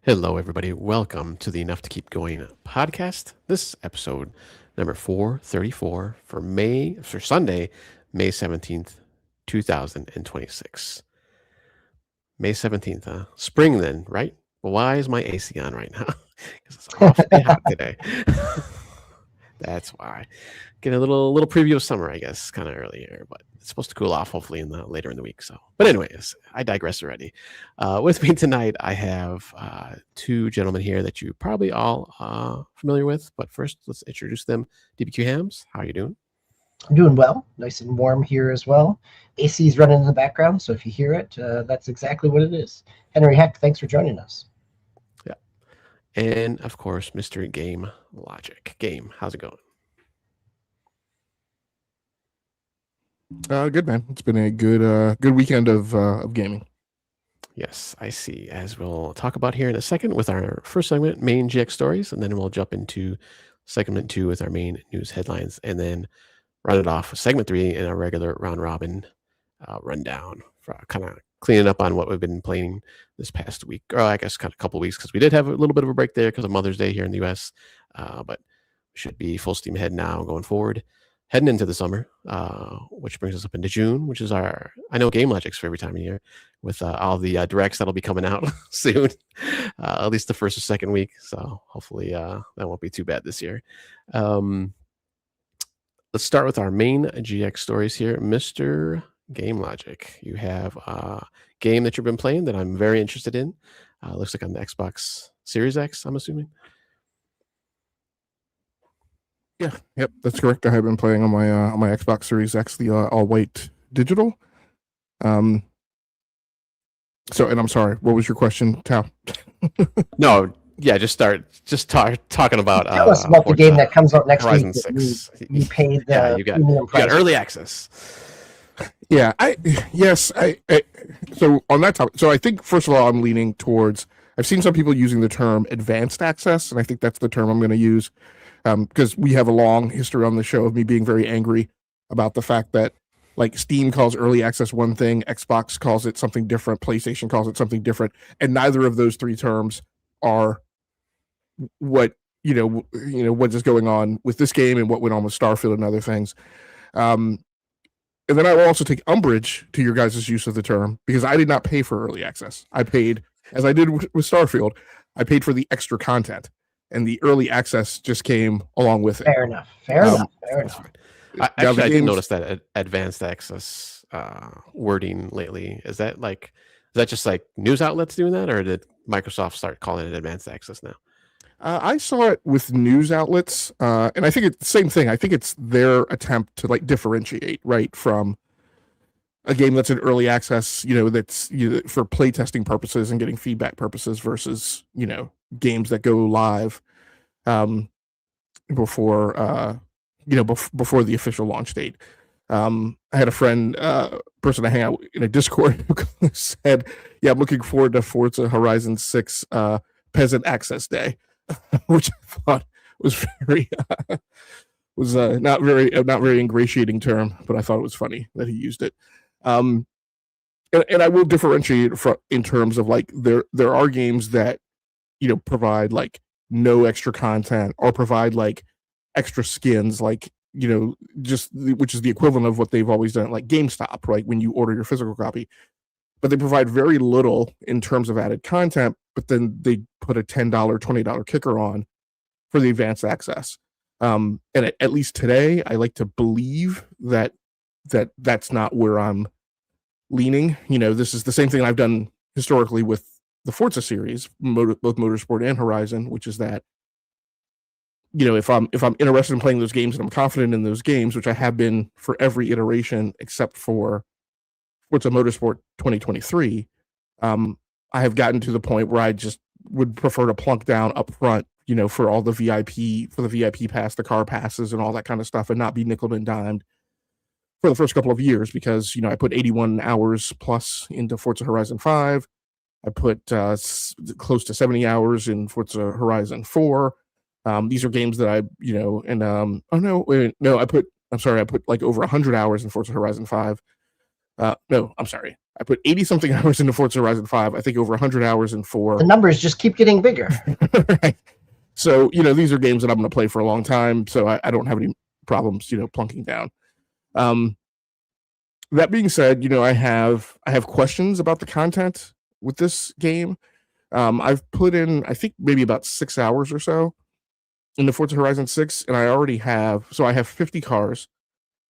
Hello, everybody. Welcome to the Enough to Keep Going podcast. This is episode number 434 for Sunday, May 17th, 2026. May 17th, huh? Spring then, right? Well, why is my AC on right now? Because it's awfully hot today. That's why. Get a little preview of summer, I guess, kind of early here, but it's supposed to cool off hopefully later in the week. So, but anyways, I digress already. With me tonight, I have two gentlemen here that you probably all familiar with. But first, let's introduce them. DBQ Hams, how are you doing? I'm doing well, nice and warm here as well. AC is running in the background, so if you hear it, that's exactly what it is. Henry Heck, thanks for joining us. Yeah, and of course, Mr. Game Logic. Game, how's it going? Good, man. It's been a good weekend of gaming. Yes, I see. As we'll talk about here in a second with our first segment, main GX stories, and then we'll jump into segment 2 with our main news headlines, and then run it off with segment 3 in a regular round robin rundown, for kind of cleaning up on what we've been playing this past week, or I guess kind of a couple of weeks, because we did have a little bit of a break there because of Mother's Day here in the U.S., but we should be full steam ahead now going forward. Heading into the summer, which brings us up into June, which is I know Game Logic's favorite time of year, with all the directs that'll be coming out soon, at least the first or second week. So hopefully that won't be too bad this year. Let's start with our main GX stories here. Mr. Game Logic, you have a game that you've been playing that I'm very interested in. Looks like on the Xbox Series X, I'm assuming. Yeah, yep, that's correct. I have been playing on my Xbox Series X, the all white digital. And I'm sorry. What was your question, Tal? No, yeah, just talking about. Tell us about the game that comes out next Horizon week. 6. You paid the yeah, you got early access. Yeah, so on that topic, so I think first of all, I'm leaning towards. I've seen some people using the term advanced access, and I think that's the term I'm going to use. Because we have a long history on the show of me being very angry about the fact that like Steam calls early access one thing, Xbox calls it something different, PlayStation calls it something different, and neither of those three terms are what what is going on with this game and what went on with Starfield and other things. And then I will also take umbrage to your guys' use of the term because I did not pay for early access. I paid, as I did with Starfield, I paid for the extra content. And the early access just came along with it. Fair enough. I didn't notice that advanced access wording lately. Is that just like news outlets doing that, or did Microsoft start calling it advanced access now? I saw it with news outlets, and I think it's the same thing. I think it's their attempt to like differentiate right from a game that's in early access, that's for playtesting purposes and getting feedback purposes versus games that go live before before the official launch date. I had a friend, person I hang out in a Discord who said, "Yeah, I'm looking forward to Forza Horizon 6 Peasant Access Day," which I thought was very not very ingratiating term, but I thought it was funny that he used it. And I will differentiate in terms of like there are games that provide like no extra content or provide like extra skins, like which is the equivalent of what they've always done, like GameStop, right? When you order your physical copy, but they provide very little in terms of added content. But then they put a $10, $20 kicker on for the advanced access. And at least today, I like to believe that's not where I'm leaning. This is the same thing I've done historically with the Forza series, both Motorsport and Horizon, which is that if I'm interested in playing those games and I'm confident in those games, which I have been for every iteration except for Forza Motorsport 2023, I have gotten to the point where I just would prefer to plunk down up front, for all the VIP pass, the car passes and all that kind of stuff, and not be nickel and dimed for the first couple of years, because I put 81 hours plus into Forza Horizon 5. I put close to 70 hours in Forza Horizon 4. These are games that I put like over 100 hours in Forza Horizon 5. No, I'm sorry. I put 80 something hours into Forza Horizon 5. I think over 100 hours in 4. The numbers just keep getting bigger. Right. So, these are games that I'm going to play for a long time. So I don't have any problems, plunking down. That being said, I have questions about the content with this game. I've put in, I think, maybe about 6 hours or so in the Forza Horizon 6, and I already have, so I have 50 cars,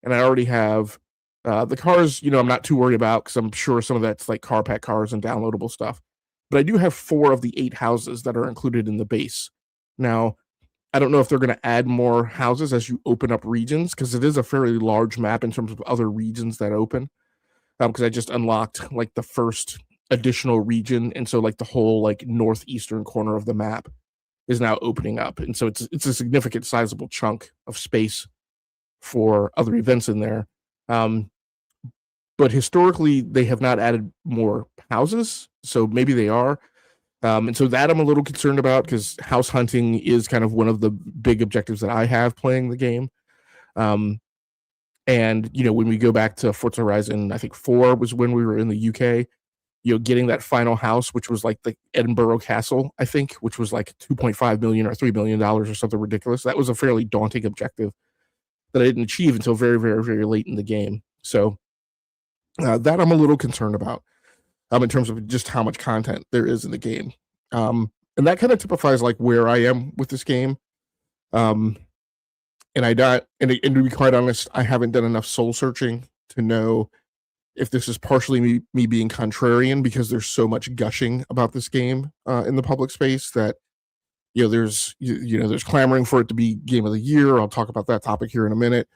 and I already have the cars, I'm not too worried about because I'm sure some of that's like car pack cars and downloadable stuff. But I do have 4 of the 8 houses that are included in the base. Now, I don't know if they're going to add more houses as you open up regions, because it is a fairly large map in terms of other regions that open. Because I just unlocked like the first additional region, and so like the whole like northeastern corner of the map is now opening up, and so it's a significant, sizable chunk of space for other events in there. But historically, they have not added more houses, so maybe they are. And so that I'm a little concerned about, because house hunting is kind of one of the big objectives that I have playing the game. And, when we go back to Forza Horizon, I think 4 was when we were in the UK, getting that final house, which was like the Edinburgh Castle, I think, which was like $2.5 million or $3 million or something ridiculous. That was a fairly daunting objective that I didn't achieve until very, very, very late in the game. So that I'm a little concerned about. In terms of just how much content there is in the game. And that kind of typifies like where I am with this game. And to be quite honest, I haven't done enough soul searching to know if this is partially me being contrarian, because there's so much gushing about this game in the public space that, there's clamoring for it to be game of the year. I'll talk about that topic here in a minute.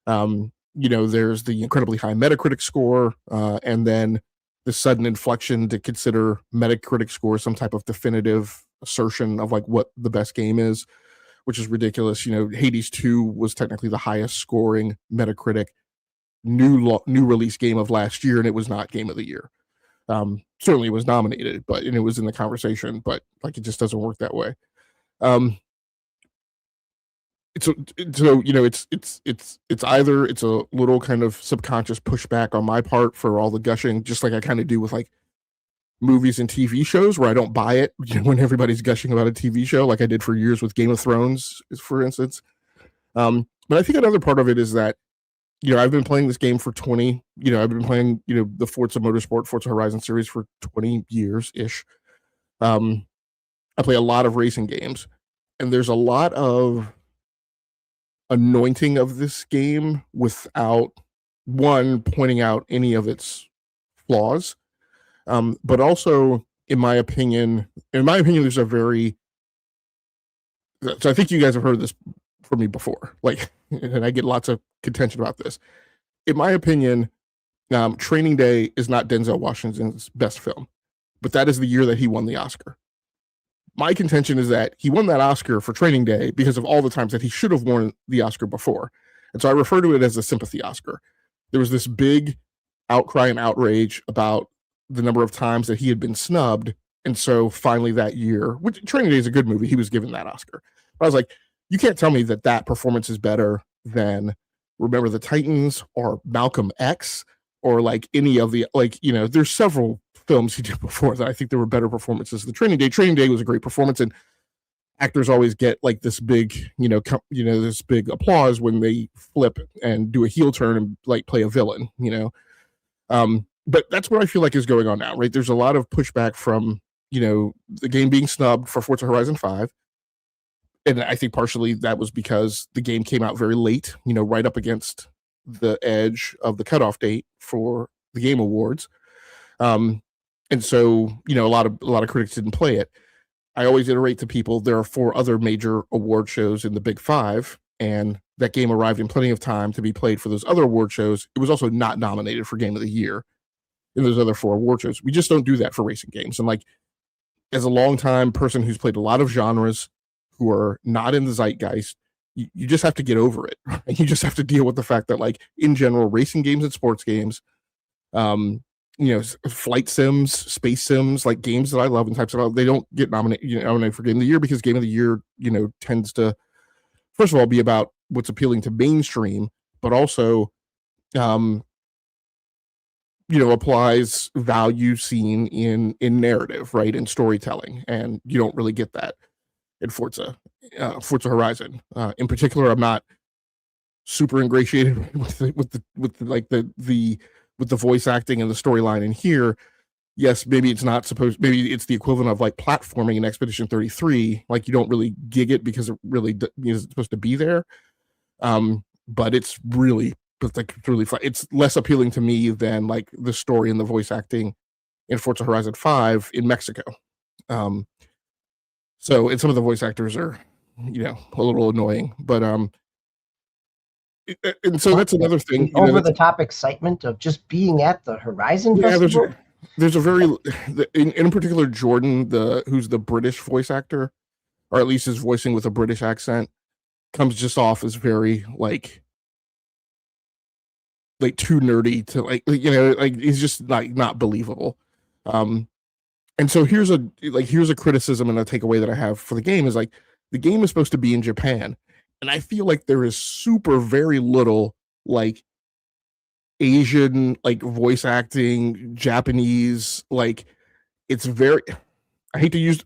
There's the incredibly high Metacritic score, and then the sudden inflection to consider Metacritic score some type of definitive assertion of like what the best game is, which is ridiculous. Hades 2 was technically the highest scoring Metacritic new release game of last year, and it was not game of the year. Certainly it was nominated, and it was in the conversation, but like it just doesn't work that way. It's either it's a little kind of subconscious pushback on my part for all the gushing, just like I kind of do with like movies and TV shows, where I don't buy it when everybody's gushing about a TV show, like I did for years with Game of Thrones, for instance. But I think another part of it is that I've been playing this game for 20. I've been playing the Forza Horizon series for 20 years ish. I play a lot of racing games, and there's a lot of anointing of this game without one pointing out any of its flaws, but also in my opinion there's a very, so I think you guys have heard this from me before, like, and I get lots of contention about this. In my opinion, Training Day is not Denzel Washington's best film, but that is the year that he won the Oscar. My contention is that he won that Oscar for Training Day because of all the times that he should have won the Oscar before. And so I refer to it as a sympathy Oscar. There was this big outcry and outrage about the number of times that he had been snubbed. And so finally that year, which Training Day is a good movie, he was given that Oscar. But I was like, you can't tell me that performance is better than Remember the Titans or Malcolm X or like any of the, like, there's several films he did before that I think there were better performances than Training Day. Training Day was a great performance, and actors always get like this big, this big applause when they flip and do a heel turn and like play a villain, But that's what I feel like is going on now, right? There's a lot of pushback from, the game being snubbed for Forza Horizon 5. And I think partially that was because the game came out very late, right up against the edge of the cutoff date for the Game Awards. And so, a lot of critics didn't play it. I always iterate to people, there are 4 other major award shows in the Big 5, and that game arrived in plenty of time to be played for those other award shows. It was also not nominated for Game of the Year in those other 4 award shows. We just don't do that for racing games. And like, as a longtime person who's played a lot of genres who are not in the zeitgeist, you just have to get over it. Right? You just have to deal with the fact that, like, in general, racing games and sports games, flight sims, space sims, like games that I love and types of, they don't get nominated for Game of the Year, because Game of the Year, tends to, first of all, be about what's appealing to mainstream, but also applies value seen in narrative, right, in storytelling, and you don't really get that in Forza Horizon. In particular, I'm not super ingratiated with the voice acting and the storyline in here. Yes, maybe it's the equivalent of like platforming in Expedition 33. Like you don't really gig it because it really is supposed to be there. But it's really fun. It's less appealing to me than like the story and the voice acting in Forza Horizon 5 in Mexico. And some of the voice actors are, a little annoying, but and so that's another thing. Over the top excitement of just being at the Horizon Festival. There's a very, in particular, Jordan, who's the British voice actor, or at least is voicing with a British accent, comes just off as very like too nerdy to like he's just like not believable. And so here's a criticism and a takeaway that I have for the game is like the game is supposed to be in Japan, and I feel like there is very little like Asian like voice acting, Japanese, like it's very, I hate to use,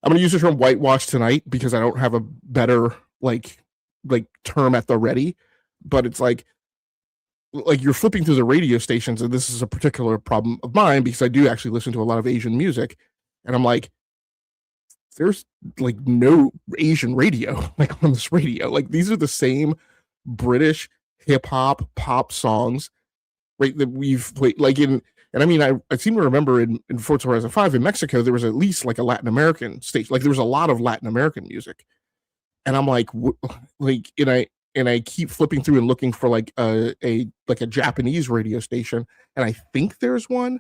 I'm going to use the term whitewash tonight because I don't have a better like term at the ready, but it's like you're flipping through the radio stations, and this is a particular problem of mine because I do actually listen to a lot of Asian music, and I'm like, there's like no Asian radio like on this radio. Like these are the same British hip-hop pop songs, right, that we've played like in, and I mean I seem to remember in Forza Horizon 5 in Mexico there was at least like a Latin American station, like there was a lot of Latin American music, and I'm like and I keep flipping through and looking for like a Japanese radio station, and I think there's one,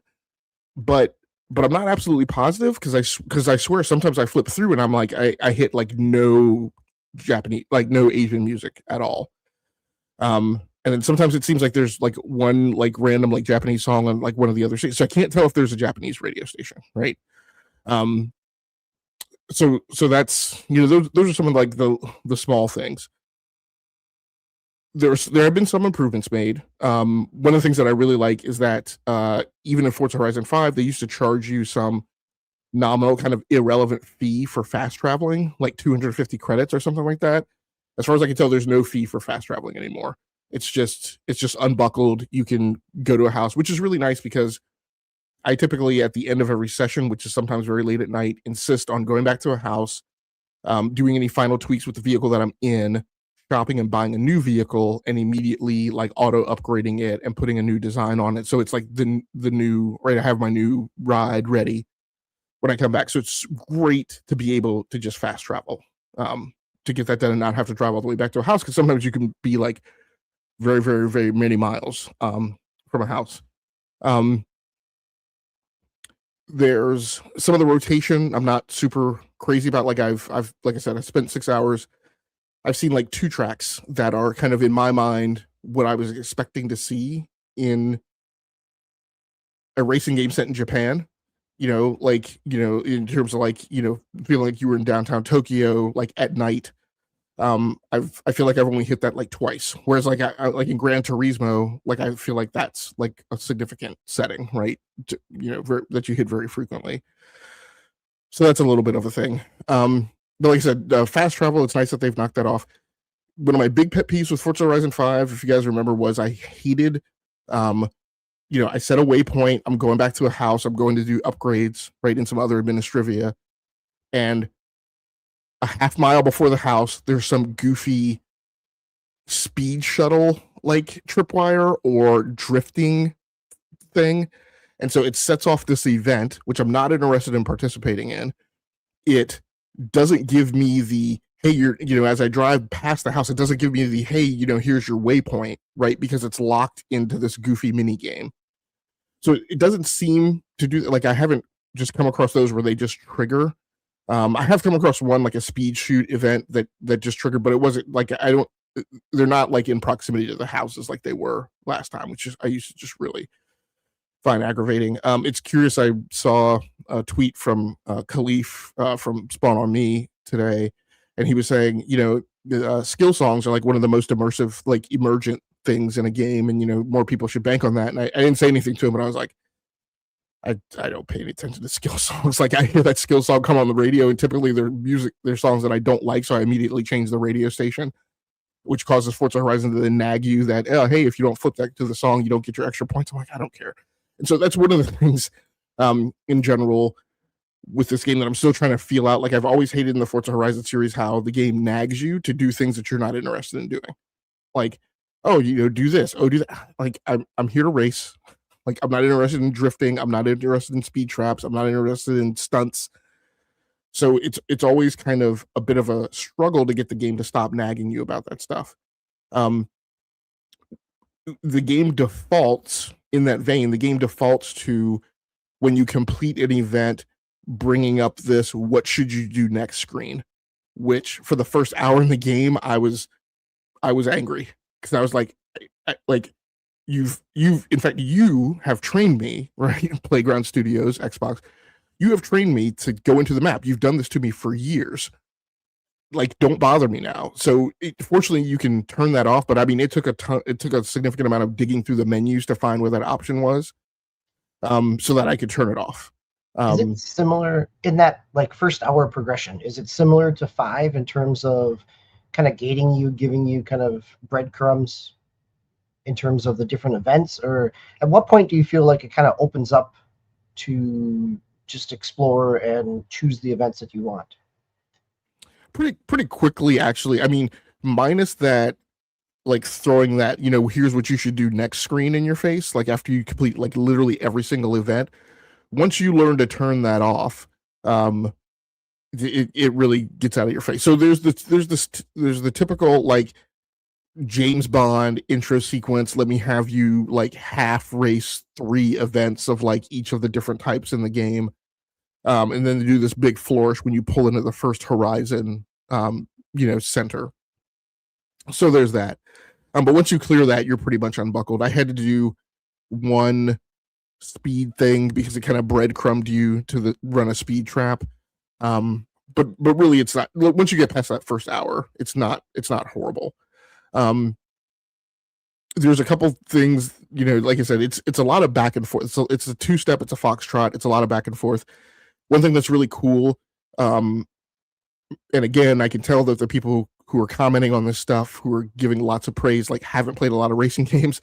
but I'm not absolutely positive because I swear sometimes I flip through and I'm like I hit like no Japanese, like no Asian music at all. And then sometimes it seems like there's like one like random like Japanese song on like one of the other stations. So I can't tell if there's a Japanese radio station, right? So that's those are some of like the small things. There have been some improvements made. One of the things that I really like is that even in Forza Horizon 5, they used to charge you some nominal kind of irrelevant fee for fast traveling, like 250 credits or something like that. As far as I can tell, there's no fee for fast traveling anymore. It's just unbuckled. You can go to a house, which is really nice because I typically at the end of every session, which is sometimes very late at night, insist on going back to a house, doing any final tweaks with the vehicle that I'm in, shopping and buying a new vehicle, and immediately like auto upgrading it and putting a new design on it. So it's like the new, right, I have my new ride ready when I come back. So it's great to be able to just fast travel, to get that done and not have to drive all the way back to a house, because sometimes you can be like very, very, very many miles from a house. There's some of the rotation I'm not super crazy about. Like I've like I said, I spent 6 hours. I've seen like 2 tracks that are kind of in my mind what I was expecting to see in a racing game set in Japan. In terms of like, feeling like you were in downtown Tokyo, like at night. I feel like I've only hit that like twice. Whereas like I like in Gran Turismo, like I feel like that's like a significant setting, right? That you hit very frequently. So that's a little bit of a thing. But like I said, fast travel, it's nice that they've knocked that off. One of my big pet peeves with Forza Horizon 5, if you guys remember, was I hated, I set a waypoint, I'm going back to a house, I'm going to do upgrades, right, in some other administrivia, and a half mile before the house, there's some goofy speed shuttle, like tripwire or drifting thing, and so it sets off this event, which I'm not interested in participating in. It doesn't give me the, hey, as I drive past the house, it doesn't give me the, hey, here's your waypoint, right? Because it's locked into this goofy mini game. So it doesn't seem to do, like, I haven't just come across those where they just trigger. I have come across one, like a speed shoot event that just triggered, but it wasn't like, they're not like in proximity to the houses like they were last time, which is, I used to just really find aggravating. It's curious, I saw a tweet from Khalif from Spawn on Me today, and he was saying, skill songs are like one of the most immersive, like emergent things in a game, and more people should bank on that. And I didn't say anything to him, but I was like, I don't pay any attention to skill songs. Like, I hear that skill song come on the radio, and typically they're songs that I don't like, so I immediately change the radio station, which causes Forza Horizon to then nag you that, oh, hey, if you don't flip that to the song, you don't get your extra points. I'm like, I don't care. And so that's one of the things in general with this game that I'm still trying to feel out. Like, I've always hated in the Forza Horizon series how the game nags you to do things that you're not interested in doing. Like, oh, do this. Oh, do that. Like, I'm here to race. Like, I'm not interested in drifting. I'm not interested in speed traps. I'm not interested in stunts. So it's always kind of a bit of a struggle to get the game to stop nagging you about that stuff. The game defaults in that vein. The game defaults to, when you complete an event, bringing up this "what should you do next" screen, which for the first hour in the game, I was angry, because I was like, you've in fact, you have trained me, right? Playground Studios, Xbox, you have trained me to go into the map. You've done this to me for years. Like, don't bother me now. So fortunately you can turn that off, but I mean, it took a significant amount of digging through the menus to find where that option was, so that I could turn it off. Is it similar in that, like, first hour progression? Is it similar to 5 in terms of kind of gating you, giving you kind of breadcrumbs in terms of the different events? Or at what point do you feel like it kind of opens up to just explore and choose the events that you want? Pretty quickly, actually. I mean, minus that, like, throwing that, here's what you should do next screen in your face, like, after you complete, like, literally every single event. Once you learn to turn that off, it really gets out of your face. So there's the typical, like, James Bond intro sequence. Let me have you, like, half race 3 events of, like, each of the different types in the game. And then they do this big flourish when you pull into the first Horizon, center. So there's that. But once you clear that, you're pretty much unbuckled. I had to do one speed thing because it kind of breadcrumbed you to run a speed trap. But really, it's not. Once you get past that first hour, it's not horrible. There's a couple things, like I said, it's a lot of back and forth. So it's a 2-step, it's a foxtrot, it's a lot of back and forth. One thing that's really cool, and again, I can tell that the people who are commenting on this stuff, who are giving lots of praise, like, haven't played a lot of racing games.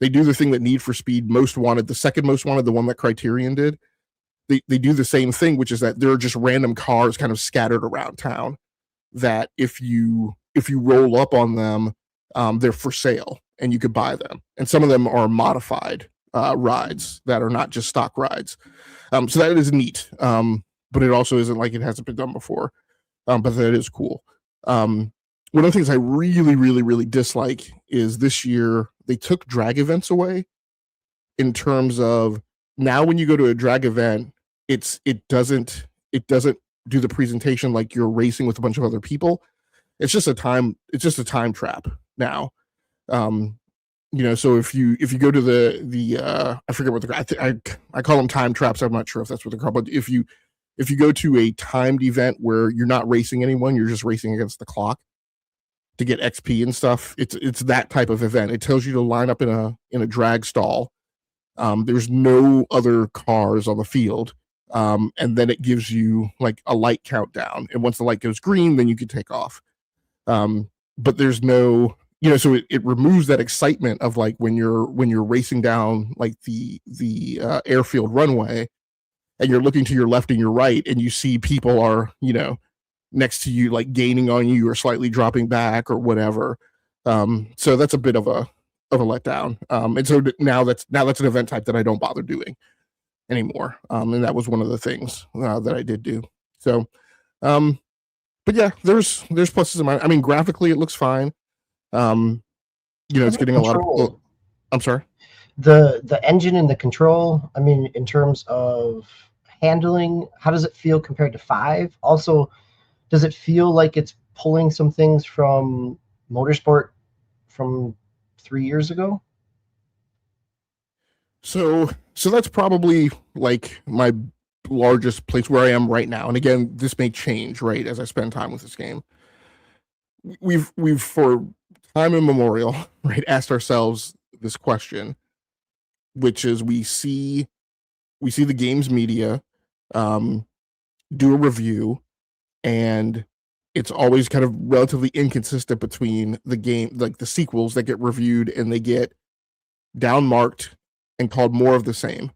They do the thing that Need for Speed Most Wanted, the second Most Wanted, the one that Criterion did. They do the same thing, which is that there are just random cars kind of scattered around town that if you roll up on them, they're for sale and you could buy them. And some of them are modified rides that are not just stock rides. So that is neat. But it also isn't like it hasn't been done before. But that is cool. One of the things I really, really, really dislike is this year they took drag events away, in terms of, now when you go to a drag event, it doesn't do the presentation like you're racing with a bunch of other people. It's just a time trap now. So if you go to the I forget what I call them time traps. I'm not sure if that's what they're called, but if you go to a timed event where you're not racing anyone, you're just racing against the clock to get XP and stuff. It's that type of event. It tells you to line up in a drag stall. There's no other cars on the field. And then it gives you, like, a light countdown. And once the light goes green, then you can take off. But there's no, so it removes that excitement of, like, when you're racing down, like, the airfield runway, and you're looking to your left and your right, and you see people are, next to you, like, gaining on you or slightly dropping back or whatever. So that's a bit of a letdown. And so now that's an event type that I don't bother doing anymore. And that was one of the things that I did do. So, but yeah, there's pluses and minuses. I mean, graphically it looks fine. It's getting a lot of. I'm sorry. The engine and the control. I mean, in terms of handling, how does it feel compared to 5? Also, does it feel like it's pulling some things from Motorsport from 3 years ago? So that's probably, like, my largest place where I am right now. And again, this may change, right, as I spend time with this game. We've for time immemorial, right, asked ourselves this question, which is we see the games media do a review, and it's always kind of relatively inconsistent between the game, like the sequels that get reviewed and they get downmarked and called more of the same.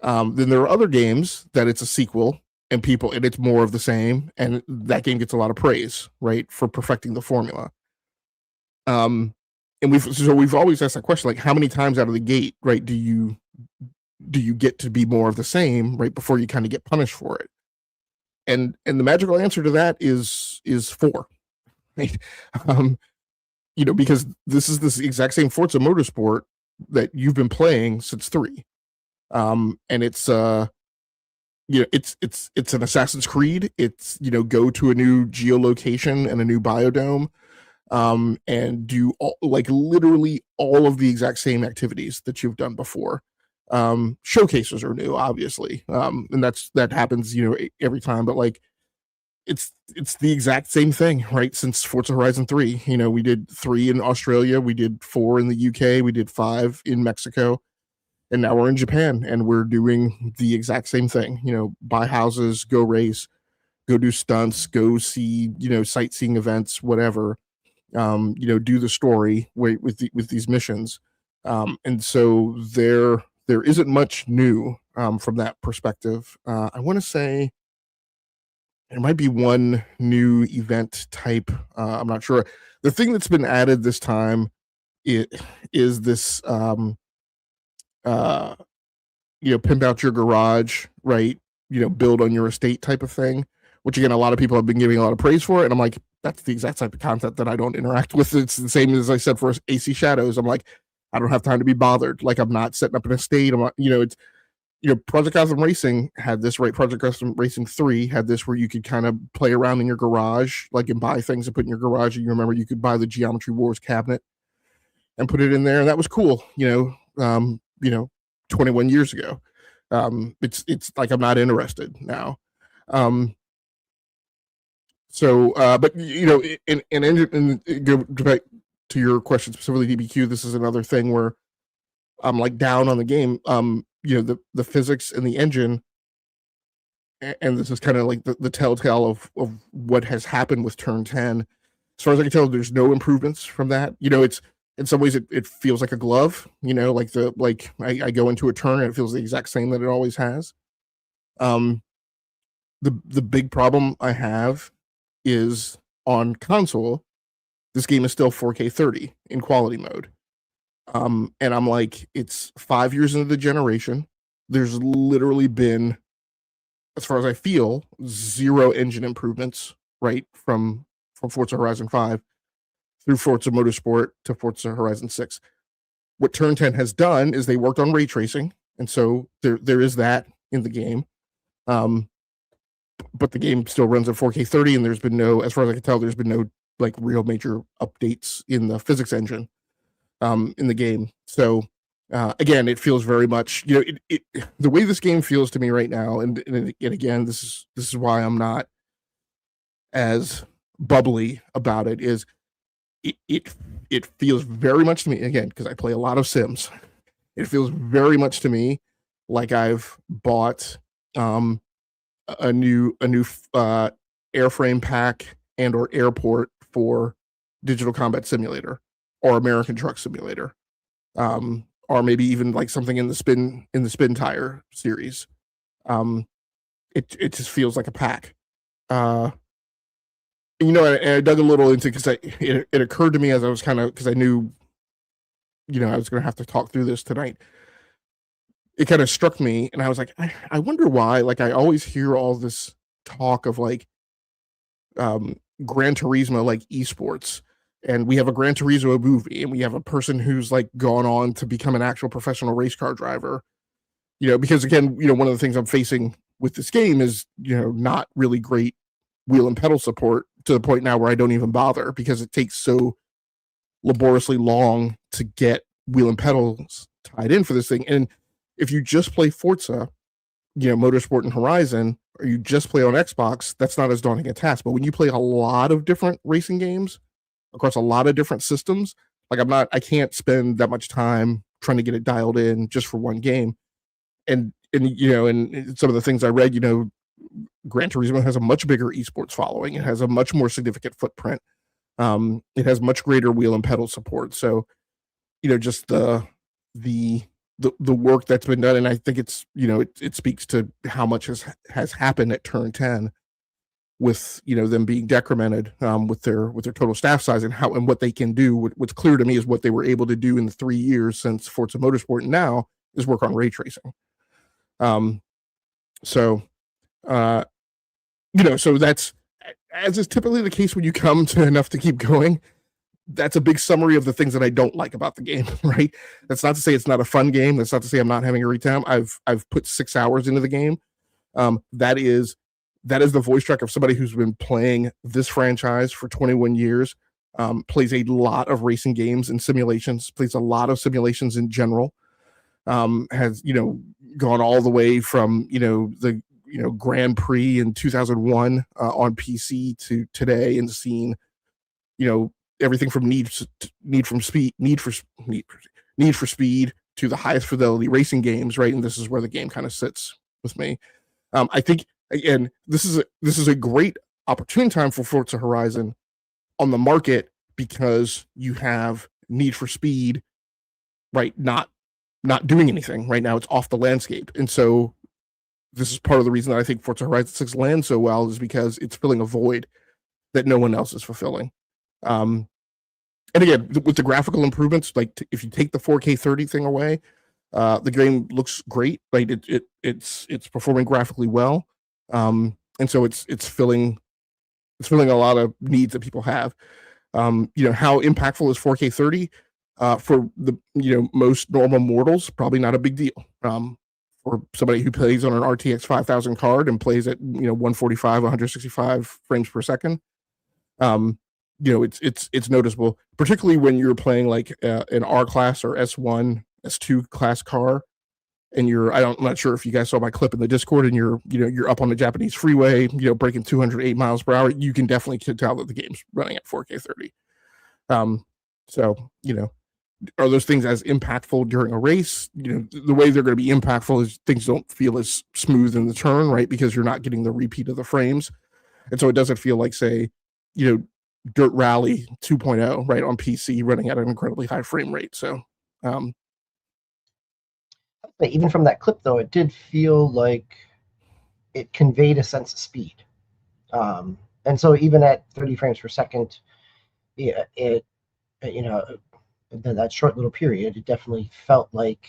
Then there are other games that it's a sequel and it's more of the same, and that game gets a lot of praise, right, for perfecting the formula. And we've always asked that question, like, how many times out of the gate, right, do you get to be more of the same, right, before you kind of get punished for it? And the magical answer to that is 4, right? Because this is this exact same Forza Motorsport that you've been playing since 3. And it's it's an Assassin's Creed. It's, go to a new geolocation and a new biodome, and do literally all of the exact same activities that you've done before. Showcases are new, obviously, and that happens, every time, but like it's the exact same thing, right? Since Forza Horizon 3, we did 3 in Australia, we did 4 in the UK, we did 5 in Mexico, and now we're in Japan, and we're doing the exact same thing. Buy houses, go race, go do stunts, go see, sightseeing events, whatever. Do the story with these missions, and so there isn't much new from that perspective. I want to say there might be one new event type. I'm not sure. The thing that's been added this time is this pimp out your garage, right? Build on your estate type of thing, which again, a lot of people have been giving a lot of praise for it. And I'm like, that's the exact type of content that I don't interact with. It's the same as I said for AC Shadows. I'm like, I don't have time to be bothered. Like, I'm not setting up an estate. I'm not, it's, Project Gotham Racing had this, right? Project Gotham Racing 3 had this where you could kind of play around in your garage, like, and buy things to put in your garage. And you remember you could buy the Geometry Wars cabinet and put it in there. And that was cool, 21 years ago. It's like, I'm not interested now. But go back to your question specifically, DBQ, this is another thing where I'm like down on the game. The physics and the engine, and this is kind of like the telltale of what has happened with Turn 10. As far as I can tell, there's no improvements from that. It's in some ways it feels like a glove. I go into a turn and it feels the exact same that it always has. The big problem I have is on console, this game is still 4K 30 in quality mode. And I'm like, it's 5 years into the generation. There's literally been, as far as I feel, 0 engine improvements, right? From Forza Horizon 5 through Forza Motorsport to Forza Horizon 6. What Turn 10 has done is they worked on ray tracing. And so there is that in the game. But the game still runs at 4K 30, and there's been no, as far as I can tell, there's been no like real major updates in the physics engine in the game. So again, it feels very much, the way this game feels to me right now, and again, this is why I'm not as bubbly about it, is it feels very much to me, again, because I play a lot of Sims, it feels very much to me like I've bought a new airframe pack and or airport for Digital Combat Simulator or American Truck Simulator, or maybe even like something in the spin tire series. It just feels like a pack. And I dug a little into, because it occurred to me as I was because I knew, I was going to have to talk through this tonight. It kind of struck me, and I was like, I wonder why. Like, I always hear all this talk of like Gran Turismo, like esports, and we have a Gran Turismo movie, and we have a person who's like gone on to become an actual professional race car driver. Because again, one of the things I'm facing with this game is, not really great wheel and pedal support, to the point now where I don't even bother, because it takes so laboriously long to get wheel and pedals tied in for this thing. And if you just play Forza, Motorsport and Horizon, or you just play on Xbox, that's not as daunting a task. But when you play a lot of different racing games across a lot of different systems. Like I can't spend that much time trying to get it dialed in just for one game. And and some of the things I read, Gran Turismo has a much bigger esports following. It has a much more significant footprint. It has much greater wheel and pedal support. So, just the work that's been done, and I think it's it speaks to how much has happened at Turn 10 with them being decremented with their total staff size and what they can do. What's clear to me is what they were able to do in the 3 years since Forza Motorsport now is work on ray tracing. So that's, as is typically the case when you come to enough to keep going. That's a big summary of the things that I don't like about the game, right? That's not to say it's not a fun game. That's not to say I'm not having a great time. I've put 6 hours into the game. That is the voice track of somebody who's been playing this franchise for 21 years, plays a lot of racing games and simulations, plays a lot of simulations in general, has, gone all the way from, the, Grand Prix in 2001 on PC to today, and seen, everything from Need for Speed to the highest fidelity racing games, right? And this is where the game kind of sits with me. I think, again, this is a great opportune time for Forza Horizon on the market, because you have Need for Speed, right, not doing anything right now. It's off the landscape. And so this is part of the reason that I think Forza Horizon 6 lands so well, is because it's filling a void that no one else is fulfilling. And again, with the graphical improvements, like if you take the 4K 30 thing away, the game looks great. Like it's performing graphically well. And so it's filling a lot of needs that people have. How impactful is 4K 30? For the most normal mortals, probably not a big deal. For somebody who plays on an RTX 5000 card and plays at 145, 165 frames per second, it's noticeable, particularly when you're playing like an R class or S1, S2 class car, and I'm not sure if you guys saw my clip in the Discord, and you're up on the Japanese freeway, breaking 208 miles per hour. You can definitely tell that the game's running at 4K 30. So are those things as impactful during a race? The way they're going to be impactful is things don't feel as smooth in the turn, right? Because you're not getting the repeat of the frames. And so it doesn't feel like, say, Dirt Rally 2.0, right, on PC running at an incredibly high frame rate. So, even from that clip, though, it did feel like it conveyed a sense of speed. And so even at 30 frames per second, that short little period, it definitely felt like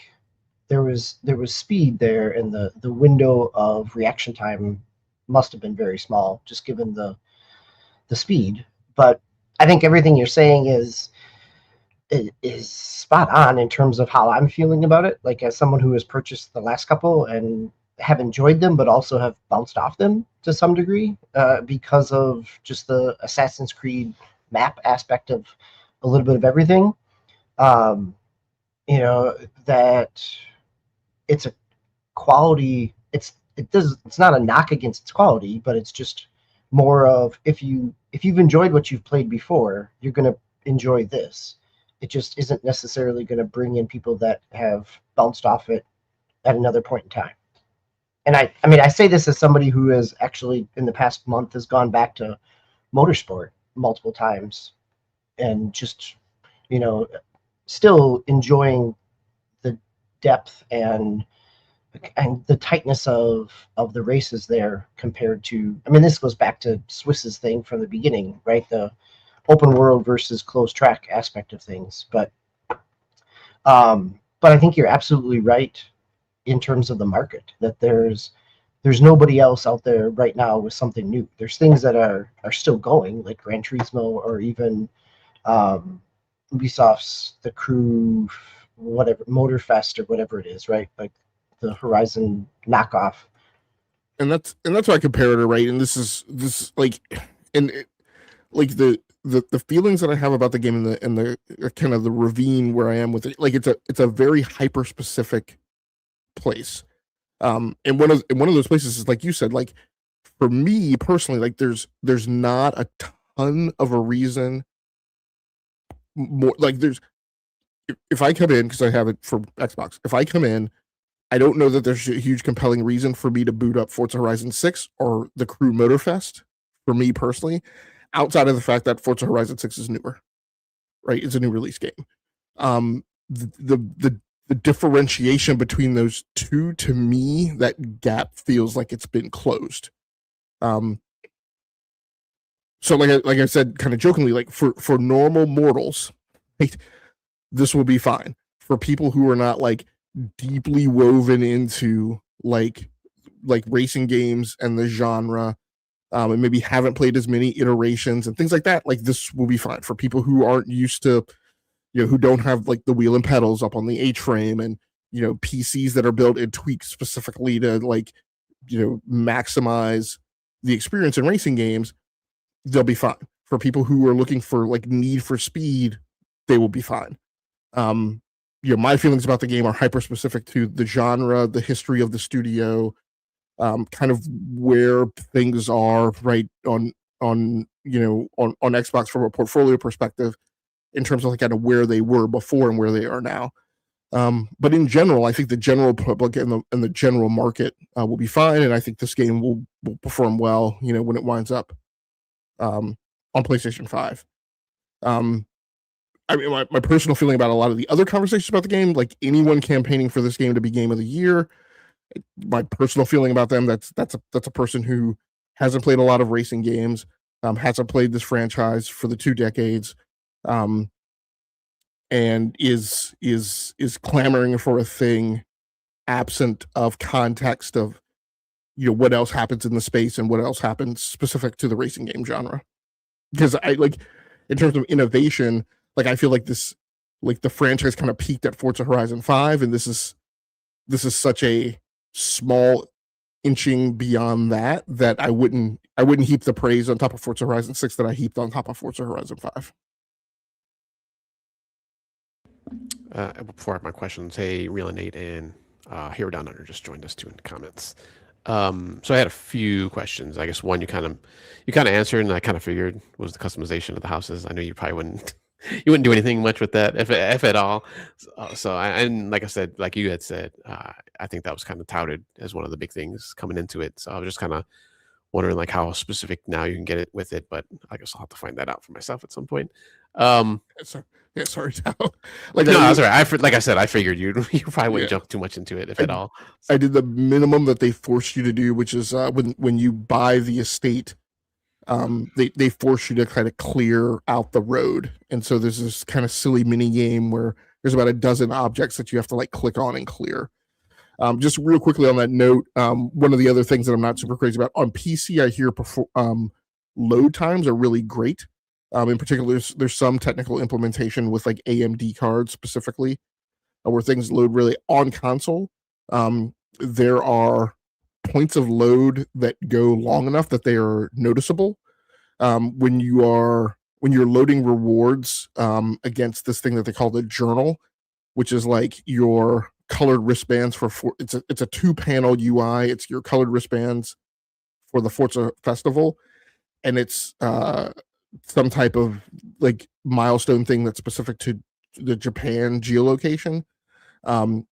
there was speed there, and the window of reaction time must have been very small, just given the speed. But I think everything you're saying is spot on in terms of how I'm feeling about it. Like, as someone who has purchased the last couple and have enjoyed them, but also have bounced off them to some degree because of just the Assassin's Creed map aspect of a little bit of everything. That it's a quality. It's not a knock against its quality, but it's just more of, if you've enjoyed what you've played before, you're going to enjoy this. It just isn't necessarily going to bring in people that have bounced off it at another point in time. And I say this as somebody who has actually in the past month has gone back to motorsport multiple times, and just still enjoying the depth and the tightness of the races there, compared to, this goes back to Swiss's thing from the beginning, right? The open world versus closed track aspect of things. But I think you're absolutely right in terms of the market, that there's nobody else out there right now with something new. There's things that are still going, like Gran Turismo, or even Ubisoft's The Crew, whatever, Motorfest or whatever it is, right? Like the Horizon knockoff. And that's why I compare it, right? And this like, and like the feelings that I have about the game, and the kind of the ravine where I am with it, like it's a very hyper specific place. And one of those places is, like you said, like for me personally, like there's not a ton of a reason more like there's if I come in, because I have it for Xbox, if I come in, I don't know that there's a huge compelling reason for me to boot up Forza Horizon 6 or the Crew Motorfest for me personally, outside of the fact that Forza Horizon 6 is newer, right? It's a new release game. The differentiation between those two, to me, that gap feels like it's been closed. So like I said, kind of jokingly, like for normal mortals, right, this will be fine. For people who are not like deeply woven into like racing games and the genre, and maybe haven't played as many iterations and things like that, like this will be fine. For people who aren't used to, who don't have like the wheel and pedals up on the H-frame and, PCs that are built and tweaked specifically to like, maximize the experience in racing games, they'll be fine. For people who are looking for like Need for Speed, they will be fine. My feelings about the game are hyper specific to the genre, the history of the studio, kind of where things are right on Xbox from a portfolio perspective, in terms of like kind of where they were before and where they are now. But in general, I think the general public and the general market will be fine, and I think this game will perform well, when it winds up on PlayStation 5. I mean, my personal feeling about a lot of the other conversations about the game, like anyone campaigning for this game to be Game of the Year, my personal feeling about them, that's a person who hasn't played a lot of racing games, hasn't played this franchise for the 2 decades, and is clamoring for a thing absent of context of what else happens in the space and what else happens specific to the racing game genre. Because I like, in terms of innovation, like I feel like this, like the franchise kind of peaked at Forza Horizon 5, and this is such a small inching beyond that I wouldn't heap the praise on top of Forza Horizon 6 that I heaped on top of Forza Horizon 5. Before I have my questions, hey, Real Nate and Hero Down Under just joined us too in the comments. So I had a few questions. I guess one you kind of answered, and I kind of figured was the customization of the houses. I know you probably wouldn't do anything much with that, if at all. And like I said, like you had said, I think that was kind of touted as one of the big things coming into it. So I was just kind of wondering like how specific now you can get it with it, but I guess I'll have to find that out for myself at some point. Sorry, Tal. Like, no, that's all right. Like I said, I figured you probably wouldn't jump too much into it, if at all. I did the minimum that they forced you to do, which is when you buy the estate, they force you to kind of clear out the road, and so there's this kind of silly mini game where there's about a dozen objects that you have to like click on and clear. Just real quickly on that note, one of the other things that I'm not super crazy about on PC, I hear load times are really great. In particular, there's some technical implementation with like AMD cards specifically, where things load really on console. There are points of load that go long enough that they are noticeable. When you're loading rewards against this thing that they call the journal, which is like your colored wristbands it's a 2-panel UI. It's your colored wristbands for the Forza Festival, and it's some type of like milestone thing that's specific to the Japan geolocation.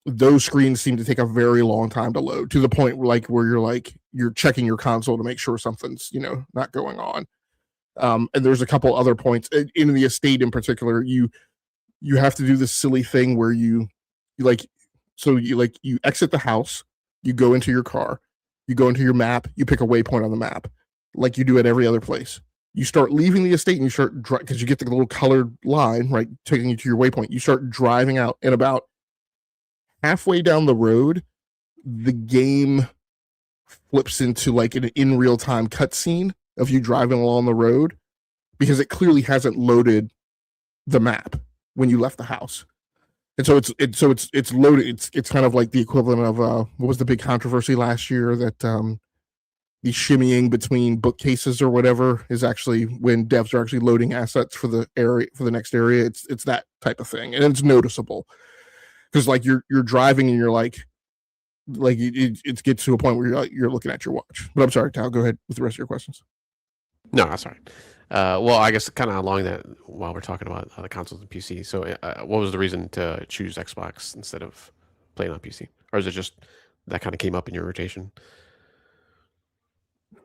Those screens seem to take a very long time to load, to the point where you're checking your console to make sure something's not going on. And there's a couple other points in the estate in particular. You have to do this silly thing where you exit the house, you go into your car, you go into your map, you pick a waypoint on the map, like you do at every other place. You start leaving the estate and you start, because you get the little colored line, right, taking you to your waypoint. You start driving out, and about halfway down the road, the game flips into like an in real time cutscene of you driving along the road, because it clearly hasn't loaded the map when you left the house. And so it's loaded. It's kind of like the equivalent of what was the big controversy last year, that the shimmying between bookcases or whatever is actually when devs are actually loading assets for the area, for the next area. It's that type of thing, and it's noticeable because like you're driving and you're like it gets to a point where you're looking at your watch. But I'm sorry, Tal, go ahead with the rest of your questions. No, that's all right. Well, I guess kind of along that while we're talking about the consoles and PC. So, what was the reason to choose Xbox instead of playing on PC, or is it just that kind of came up in your rotation?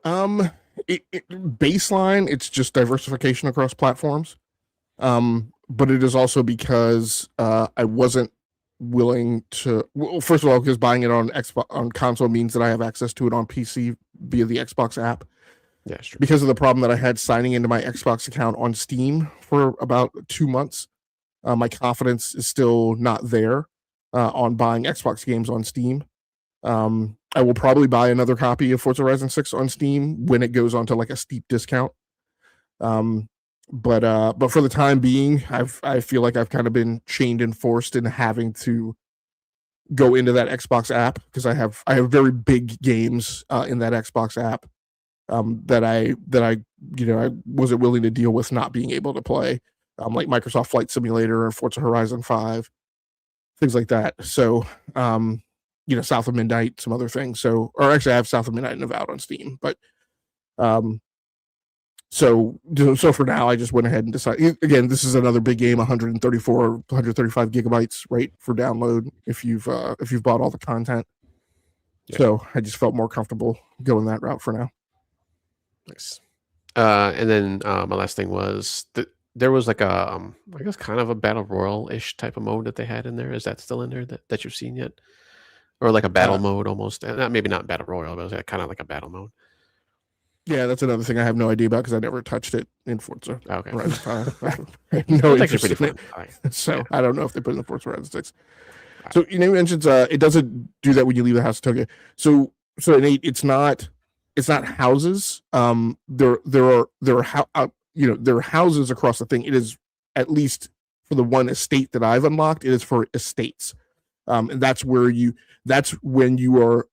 Baseline, it's just diversification across platforms. But it is also because I wasn't willing to. Well, first of all, because buying it on Xbox on console means that I have access to it on PC via the Xbox app. Yeah, sure. Because of the problem that I had signing into my Xbox account on Steam for about 2 months, my confidence is still not there on buying Xbox games on Steam. I will probably buy another copy of Forza Horizon 6 on Steam when it goes onto like a steep discount. But for the time being, I feel like I've kind of been chained and forced into having to go into that Xbox app because I have very big games in that Xbox app that I I wasn't willing to deal with not being able to play, like Microsoft Flight Simulator or Forza Horizon 5, things like that. So South of Midnight, some other things. So, or actually, I have South of Midnight and Avowed on Steam, but so for now, I just went ahead and decided. Again, this is another big game, 134, 135 gigabytes, right, for download if you've bought all the content. Yeah. So I just felt more comfortable going that route for now. Nice. And then my last thing was that there was like a, I guess, kind of a battle royale-ish type of mode that they had in there. Is that still in there that you've seen yet? Or like a battle mode almost? Maybe not battle royale, but it was kind of like a battle mode. Yeah, that's another thing I have no idea about because I never touched it in Forza. Okay. I have no interest in it. Right. So I don't know if they put it in the Forza Horizon 6. So you mentioned it doesn't do that when you leave the house of Tokyo. So Nate, it's not houses. There are houses across the thing. It is, at least for the one estate that I've unlocked, it is for estates. And that's when you are,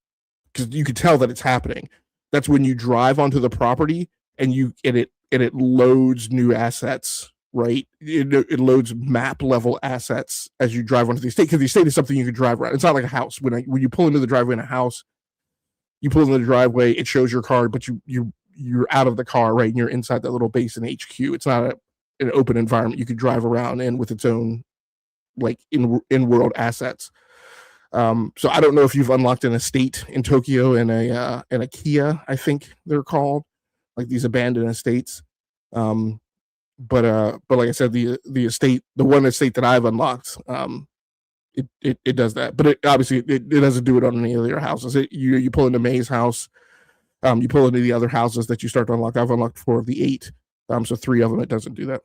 because you could tell that it's happening. That's when you drive onto the property and it loads new assets, right? It loads map level assets as you drive onto the estate, because the estate is something you can drive around. It's not like a house. When you pull into the driveway in a house, you pull into the driveway, it shows your car, but you're out of the car, right? And you're inside that little base in HQ. It's not an open environment you could drive around in with its own like in-world assets. So I don't know if you've unlocked an estate in Tokyo and a Kia, I think they're called, like these abandoned estates. But like I said, the estate, the one estate that I've unlocked, it does that. But it doesn't do it on any of your houses. You pull into May's house, you pull into the other houses that you start to unlock. I've unlocked 4 of the 8, so 3 of them it doesn't do that.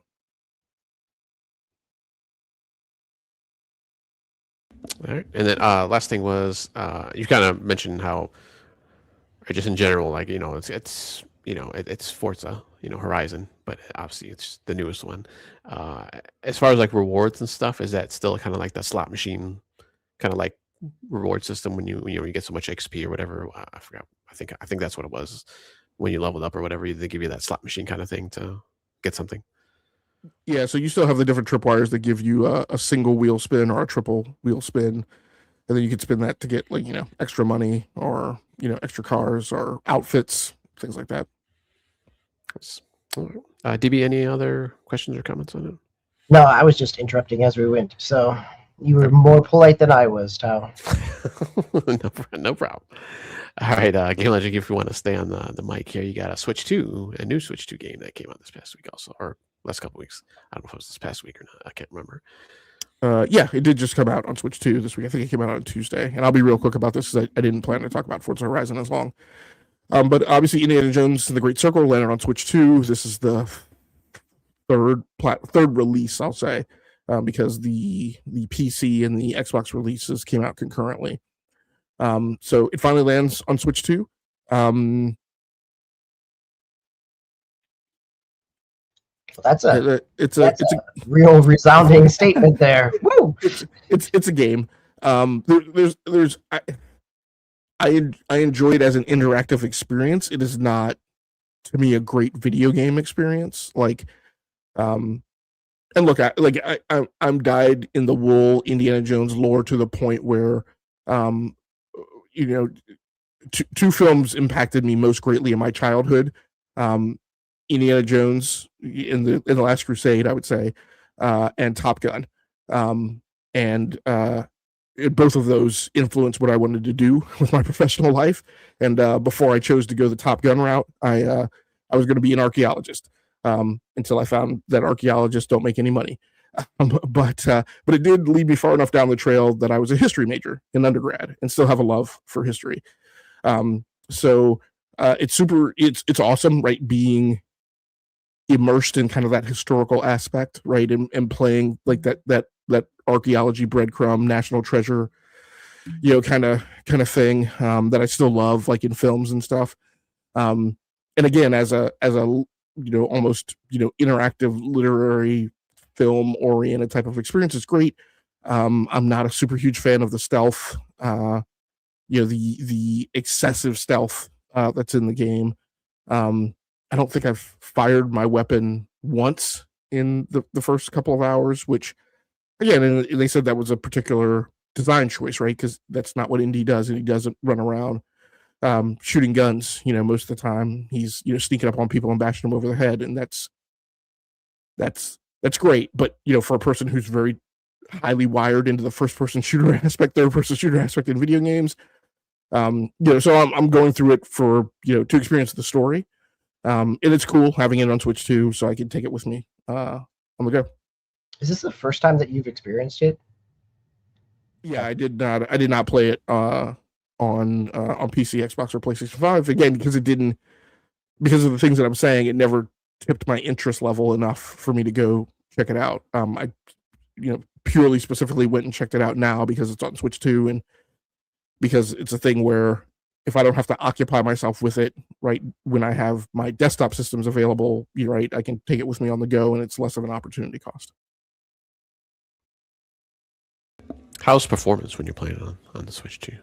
All right. And then last thing was you kind of mentioned how, or just in general, like, it's Forza, Horizon, but obviously it's the newest one. As far as like rewards and stuff, is that still kind of like the slot machine kind of like reward system when you get so much XP or whatever? I forgot. I think that's what it was. When you leveled up or whatever, they give you that slot machine kind of thing to get something. Yeah, so you still have the different tripwires that give you a single wheel spin or a triple wheel spin, and then you could spin that to get like extra money or extra cars or outfits, things like that. DB, any other questions or comments on it? No, I was just interrupting as we went. So you were more polite than I was, Tao. No problem. All right, Game Logic, if you want to stay on the mic here, you got a new Switch 2 game that came out this past week also, or last couple weeks. I don't know if it was this past week or not. I can't remember. Yeah, it did just come out on Switch 2 this week. I think it came out on Tuesday. And I'll be real quick about this because I didn't plan to talk about Forza Horizon as long. But obviously, Indiana Jones and the Great Circle landed on Switch 2. This is the third release, I'll say, because the PC and the Xbox releases came out concurrently. So it finally lands on Switch 2. That's a real resounding statement there. Woo! It's a game. I enjoy it as an interactive experience. It is not, to me, a great video game experience. Like, and look, I'm dyed in the wool Indiana Jones lore to the point where, two films impacted me most greatly in my childhood. Indiana Jones in the Last Crusade, I would say, and Top Gun, and both of those influenced what I wanted to do with my professional life. And before I chose to go the Top Gun route, I was going to be an archaeologist, until I found that archaeologists don't make any money. But it did lead me far enough down the trail that I was a history major in undergrad and still have a love for history. So it's awesome, right? Being immersed in kind of that historical aspect, right? And playing like that archaeology breadcrumb, national treasure, kind of thing, that I still love, like in films and stuff. And again, as a almost interactive literary film oriented type of experience, is great. I'm not a super huge fan of the stealth, the excessive stealth that's in the game. I don't think I've fired my weapon once in the first couple of hours, which again, and they said that was a particular design choice, right? Because that's not what Indy does, and he doesn't run around shooting guns, most of the time. He's sneaking up on people and bashing them over the head, and that's great. But for a person who's very highly wired into the first person shooter aspect, third person shooter aspect in video games, so I'm going through it for to experience the story, and it's cool having it on Switch 2, so I can take it with me on the go. Is this the first time that you've experienced it? Yeah, I did not play it on PC, Xbox, or PlayStation 5, again because of the things that I'm saying. It never tipped my interest level enough for me to go check it out. I purely specifically went and checked it out now because it's on Switch 2, and because it's a thing where if I don't have to occupy myself with it, right, when I have my desktop systems available, right, I can take it with me on the go, and it's less of an opportunity cost. How's performance when you're playing it on the Switch 2?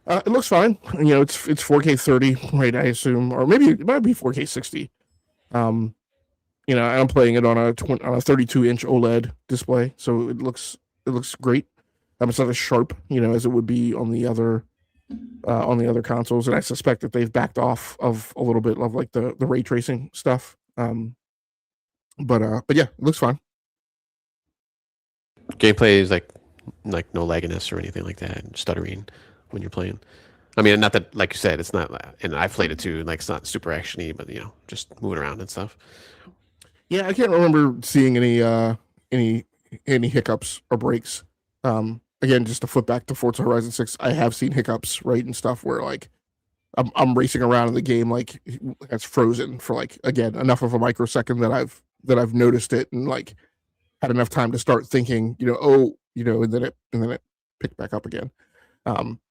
It looks fine. It's 4K 30, right? I assume, or maybe it might be 4K 60. I'm playing it on a 32-inch OLED display, so it looks great. It's not as sharp, as it would be on the other consoles, and I suspect that they've backed off of a little bit of like the ray tracing stuff. But yeah, it looks fine. Gameplay is like no lagginess or anything like that, and stuttering when you're playing. I mean, not that, like you said, it's not, and I've played it too, like it's not super actiony, but just moving around and stuff. Yeah, I can't remember seeing any hiccups or breaks. Again, just to flip back to Forza Horizon 6, I have seen hiccups, right, and stuff where like I'm racing around in the game like it's frozen for like, again, enough of a microsecond that I've noticed it and like had enough time to start thinking, and then it picked back up again.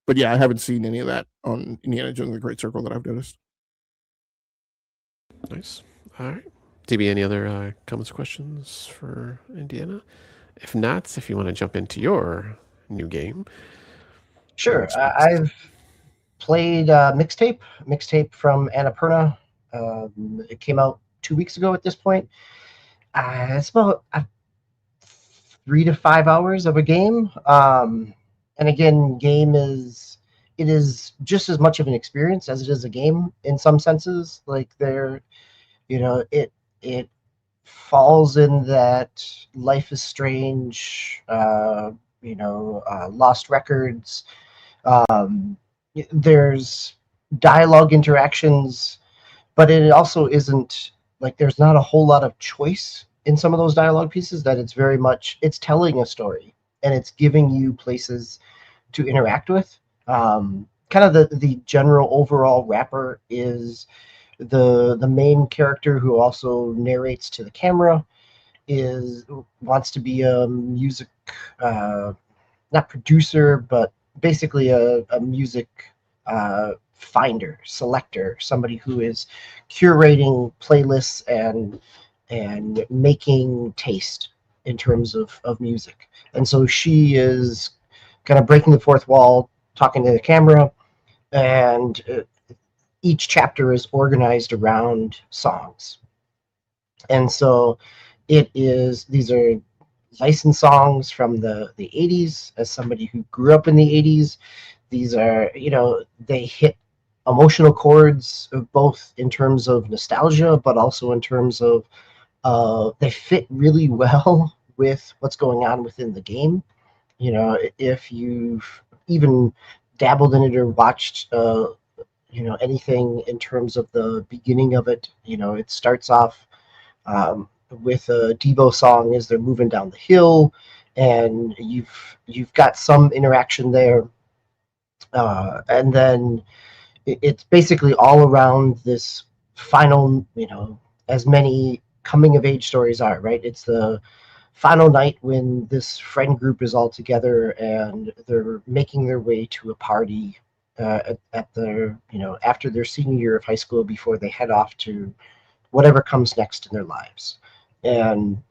But yeah, I haven't seen any of that on Indiana Jones and the Great Circle that I've noticed. Nice. All right. DB, any other comments or questions for Indiana? If not, if you want to jump into your new game. Sure. I've played Mixtape from Annapurna. It came out 2 weeks ago at this point. It's about 3 to 5 hours of a game. And again, it is just as much of an experience as it is a game in some senses. Like it falls in that Life is Strange, Lost Records. There's dialogue interactions, but it also isn't like there's not a whole lot of choice in some of those dialogue pieces. That it's very much it's telling a story and it's giving you places to interact with. Kind of the general overall wrapper is the main character, who also narrates to the camera, wants to be a music not producer, but basically a music selector, somebody who is curating playlists and making taste in terms of music. And so she is kind of breaking the fourth wall, talking to the camera, and each chapter is organized around songs. And so these are licensed songs from the 80s. As somebody who grew up in the 80s, these are, they hit emotional chords, both in terms of nostalgia, but also in terms of they fit really well with what's going on within the game. You know, if you've even dabbled in it or watched, anything in terms of the beginning of it, it starts off with a Debo song as they're moving down the hill, and you've got some interaction there, and then it's basically all around this final, as many coming of age stories are, right? It's the final night when this friend group is all together and they're making their way to a party at their, after their senior year of high school before they head off to whatever comes next in their lives. And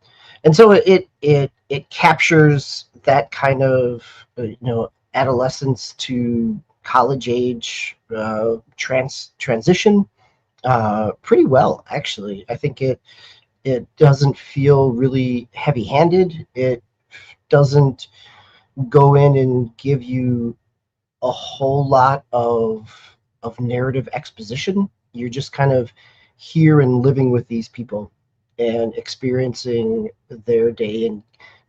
so it captures that kind of, adolescence to college age transition pretty well, actually. I think it doesn't feel really heavy-handed. It doesn't go in and give you a whole lot of narrative exposition. You're just kind of here and living with these people and experiencing their day and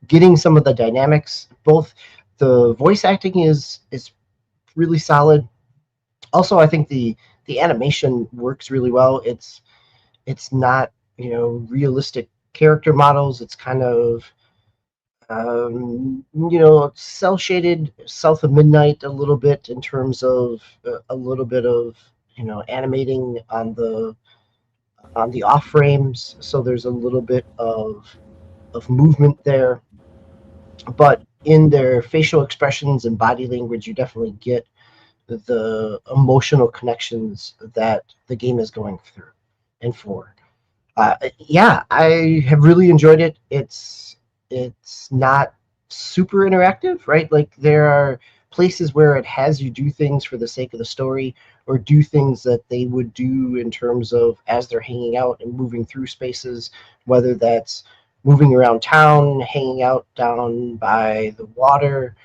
getting some of the dynamics. Both the voice acting is really solid. Also, I think the animation works really well. It's not, realistic character models. It's kind of cell shaded, South of Midnight a little bit in terms of a little bit of animating on the off frames. So there's a little bit of movement there, but in their facial expressions and body language, you definitely get the emotional connections that the game is going through and for. Yeah, I have really enjoyed it. It's not super interactive, right? Like there are places where it has you do things for the sake of the story, or do things that they would do in terms of as they're hanging out and moving through spaces, whether that's moving around town, hanging out down by the water,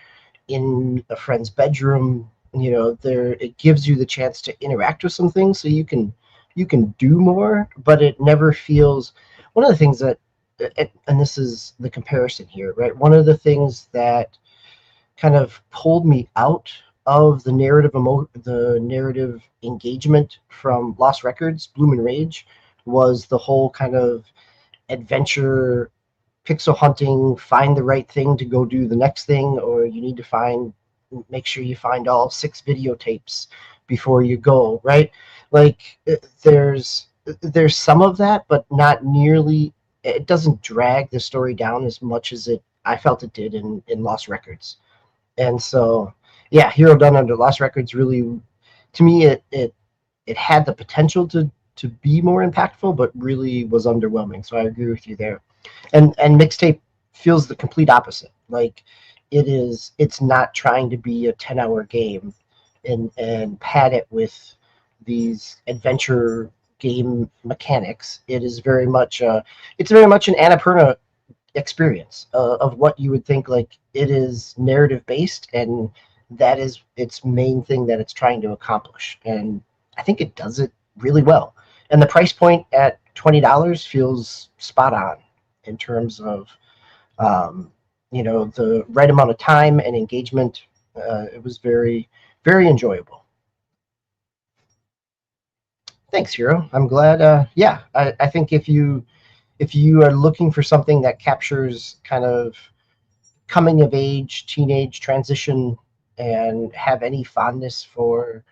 in a friend's bedroom. There it gives you the chance to interact with some things, so you can do more, but it never feels. One of the things that, and this is the comparison here, right? One of the things that kind of pulled me out of the narrative engagement from Lost Records, Bloom and Rage, was the whole kind of adventure, pixel hunting, find the right thing to go do the next thing, or you need to make sure you find all 6 videotapes before you go, right? Like there's some of that, but not nearly. It doesn't drag the story down as much as I felt it did in Lost Records. And so, yeah, Hero Done Under Lost Records really, to me, it had the potential to be more impactful, but really was underwhelming. So I agree with you there. And Mixtape feels the complete opposite. Like it's not trying to be a 10-hour game and pad it with these adventure game mechanics. It is very much an Annapurna experience of what you would think. Like it is narrative based, and that is its main thing that it's trying to accomplish. And I think it does it really well. And the price point at $20 feels spot on in terms of the right amount of time and engagement. It was very, very enjoyable. Thanks, Hero. I'm glad. I think if you are looking for something that captures kind of coming of age, teenage transition, and have any fondness for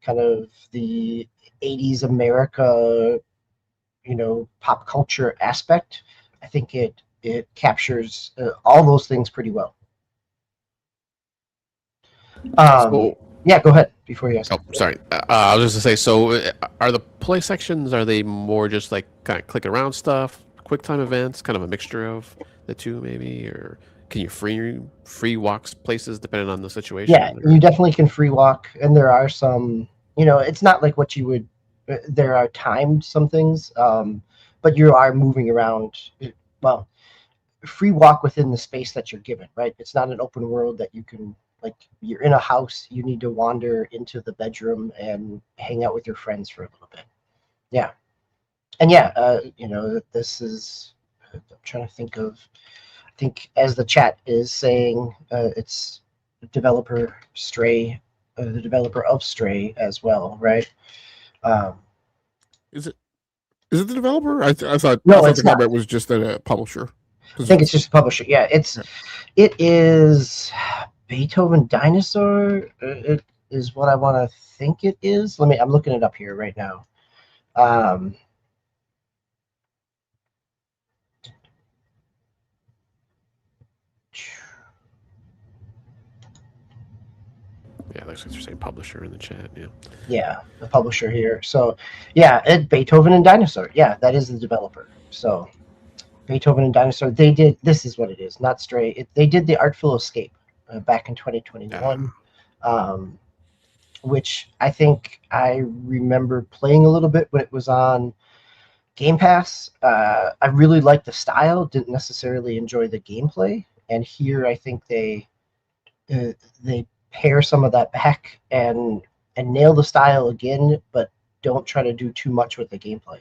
kind of the 80s America, pop culture aspect, I think it captures all those things pretty well. Yeah, go ahead before you ask. Oh, sorry. I was just to say, so are the play sections, are they more just like kind of click around stuff, quick time events, kind of a mixture of the two maybe, or can you free walks places depending on the situation? Yeah, you definitely can free walk, and there are some, it's not like what you would, there are timed some things, but you are moving around. Well, free walk within the space that you're given, right? It's not an open world that you can like you're in a house, you need to wander into the bedroom and hang out with your friends for a little bit. Yeah. And yeah, you know, this is, I'm trying to think of, I think as the chat is saying, it's developer Stray, the developer of Stray as well, right? Is it the developer? I thought No, the it's not. comment was just a publisher. I think it's just a publisher. Yeah, it is Beethoven Dinosaur. It is what I want to think it is. I'm looking it up here right now. Yeah, looks like you're saying publisher in the chat. Yeah. Yeah, the publisher here. So, yeah, Beethoven and Dinosaur. Yeah, that is the developer. So, Beethoven and Dinosaur. They did. This is what it is. Not Stray. They did the Artful Escape back in 2021. Which I think I remember playing a little bit when it was on Game Pass. I really liked the style, didn't necessarily enjoy the gameplay, and here I think they pare some of that back and nail the style again, but don't try to do too much with the gameplay.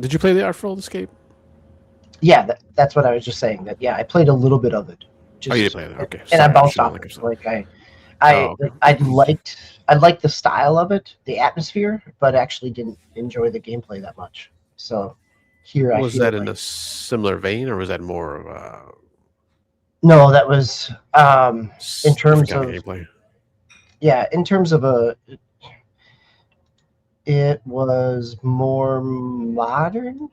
Did you play the Artful Escape? Yeah, that's what I was just saying. That yeah, I played a little bit of it. You did play it. Okay, and I bounced off it. Like I liked the style of it, the atmosphere, but actually didn't enjoy the gameplay that much. So here was that in a similar vein, or was that more of a? No, that was in terms of gameplay. Yeah, in terms of it was more modern,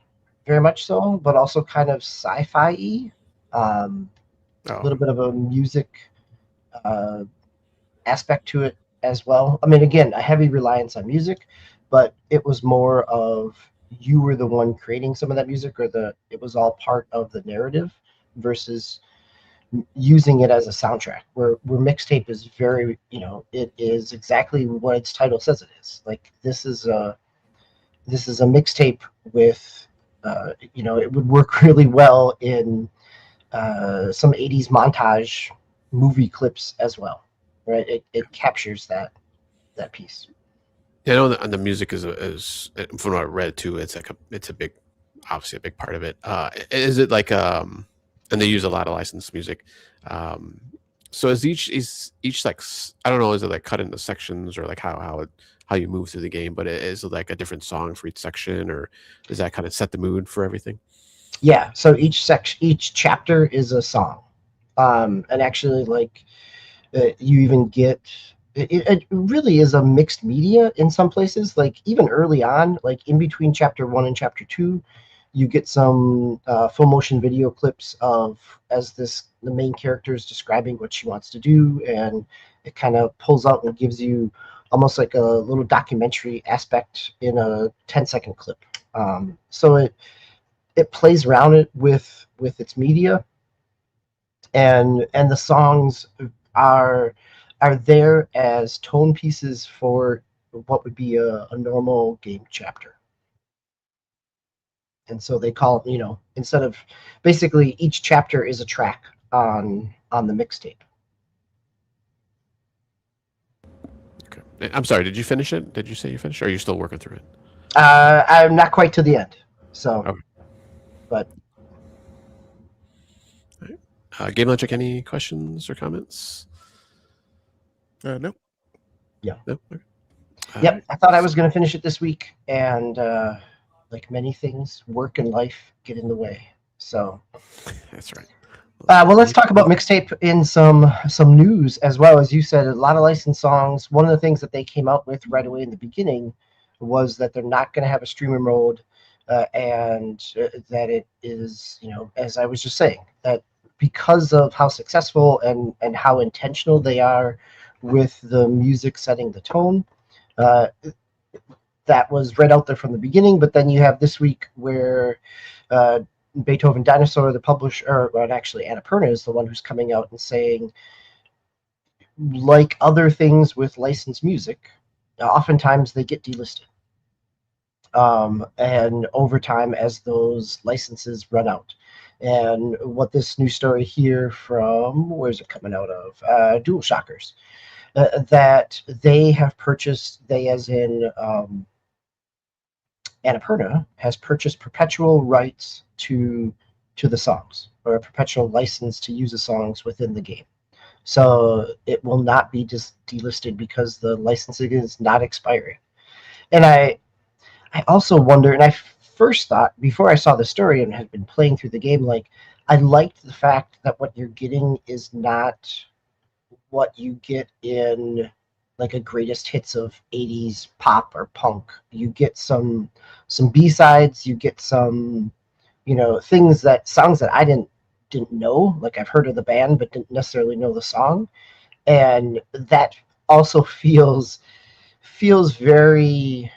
very much so, but also kind of sci-fi-y. A little bit of a music aspect to it as well. I mean, again, a heavy reliance on music, but it was more of you were the one creating some of that music, or it was all part of the narrative versus using it as a soundtrack. Where Mixtape is very, it is exactly what its title says it is. Like this is a mixtape with, it would work really well in some 80s montage movie clips as well, right? It captures that piece. Yeah, I know the music is from what I read too. It's like obviously a big part of it. Is it like and they use a lot of licensed music. So is each like, I don't know, is it like cut into sections, or like how you move through the game? But is it like a different song for each section, or does that kind of set the mood for everything? Yeah. So each chapter is a song, and actually, like you even get. It really is a mixed media in some places. Like even early on, like in between chapter 1 and chapter 2, you get some full motion video clips of the main character is describing what she wants to do, and it kind of pulls out and gives you almost like a little documentary aspect in a 10-second clip. So it plays around it with its media, and the songs are there as tone pieces for what would be a normal game chapter. And so they call it, instead of basically each chapter is a track on the mixtape. Okay. I'm sorry, did you finish it? Did you say you finished, or are you still working through it? I'm not quite to the end. So, okay. But Game Logic, any questions or comments? No. Yeah. No? Okay. Yep. Right. I thought I was going to finish it this week, and like many things, work and life get in the way. So that's right. Well, let's talk about Mixtape in some news as well. As you said, a lot of licensed songs. One of the things that they came out with right away in the beginning was that they're not going to have a streamer mode, and that it is, as I was just saying, that because of how successful and how intentional they are with the music setting the tone, that was right out there from the beginning. But then you have this week where Beethoven Dinosaur, the publisher, or actually Annapurna is the one who's coming out and saying, like other things with licensed music, oftentimes they get delisted. And over time, as those licenses run out. And what this new story here from, where's it coming out of? Dual Shockers. That they have purchased, they as in Annapurna has purchased perpetual rights to the songs, or a perpetual license to use the songs within the game. So it will not be just delisted because the licensing is not expiring. And I also wonder, and I first thought before I saw the story and had been playing through the game, like I liked the fact that what you're getting is not what you get in like a greatest hits of 80s pop or punk. You get some B-sides, you get some, you know, songs that I didn't know. Like I've heard of the band but didn't necessarily know the song. And that also feels very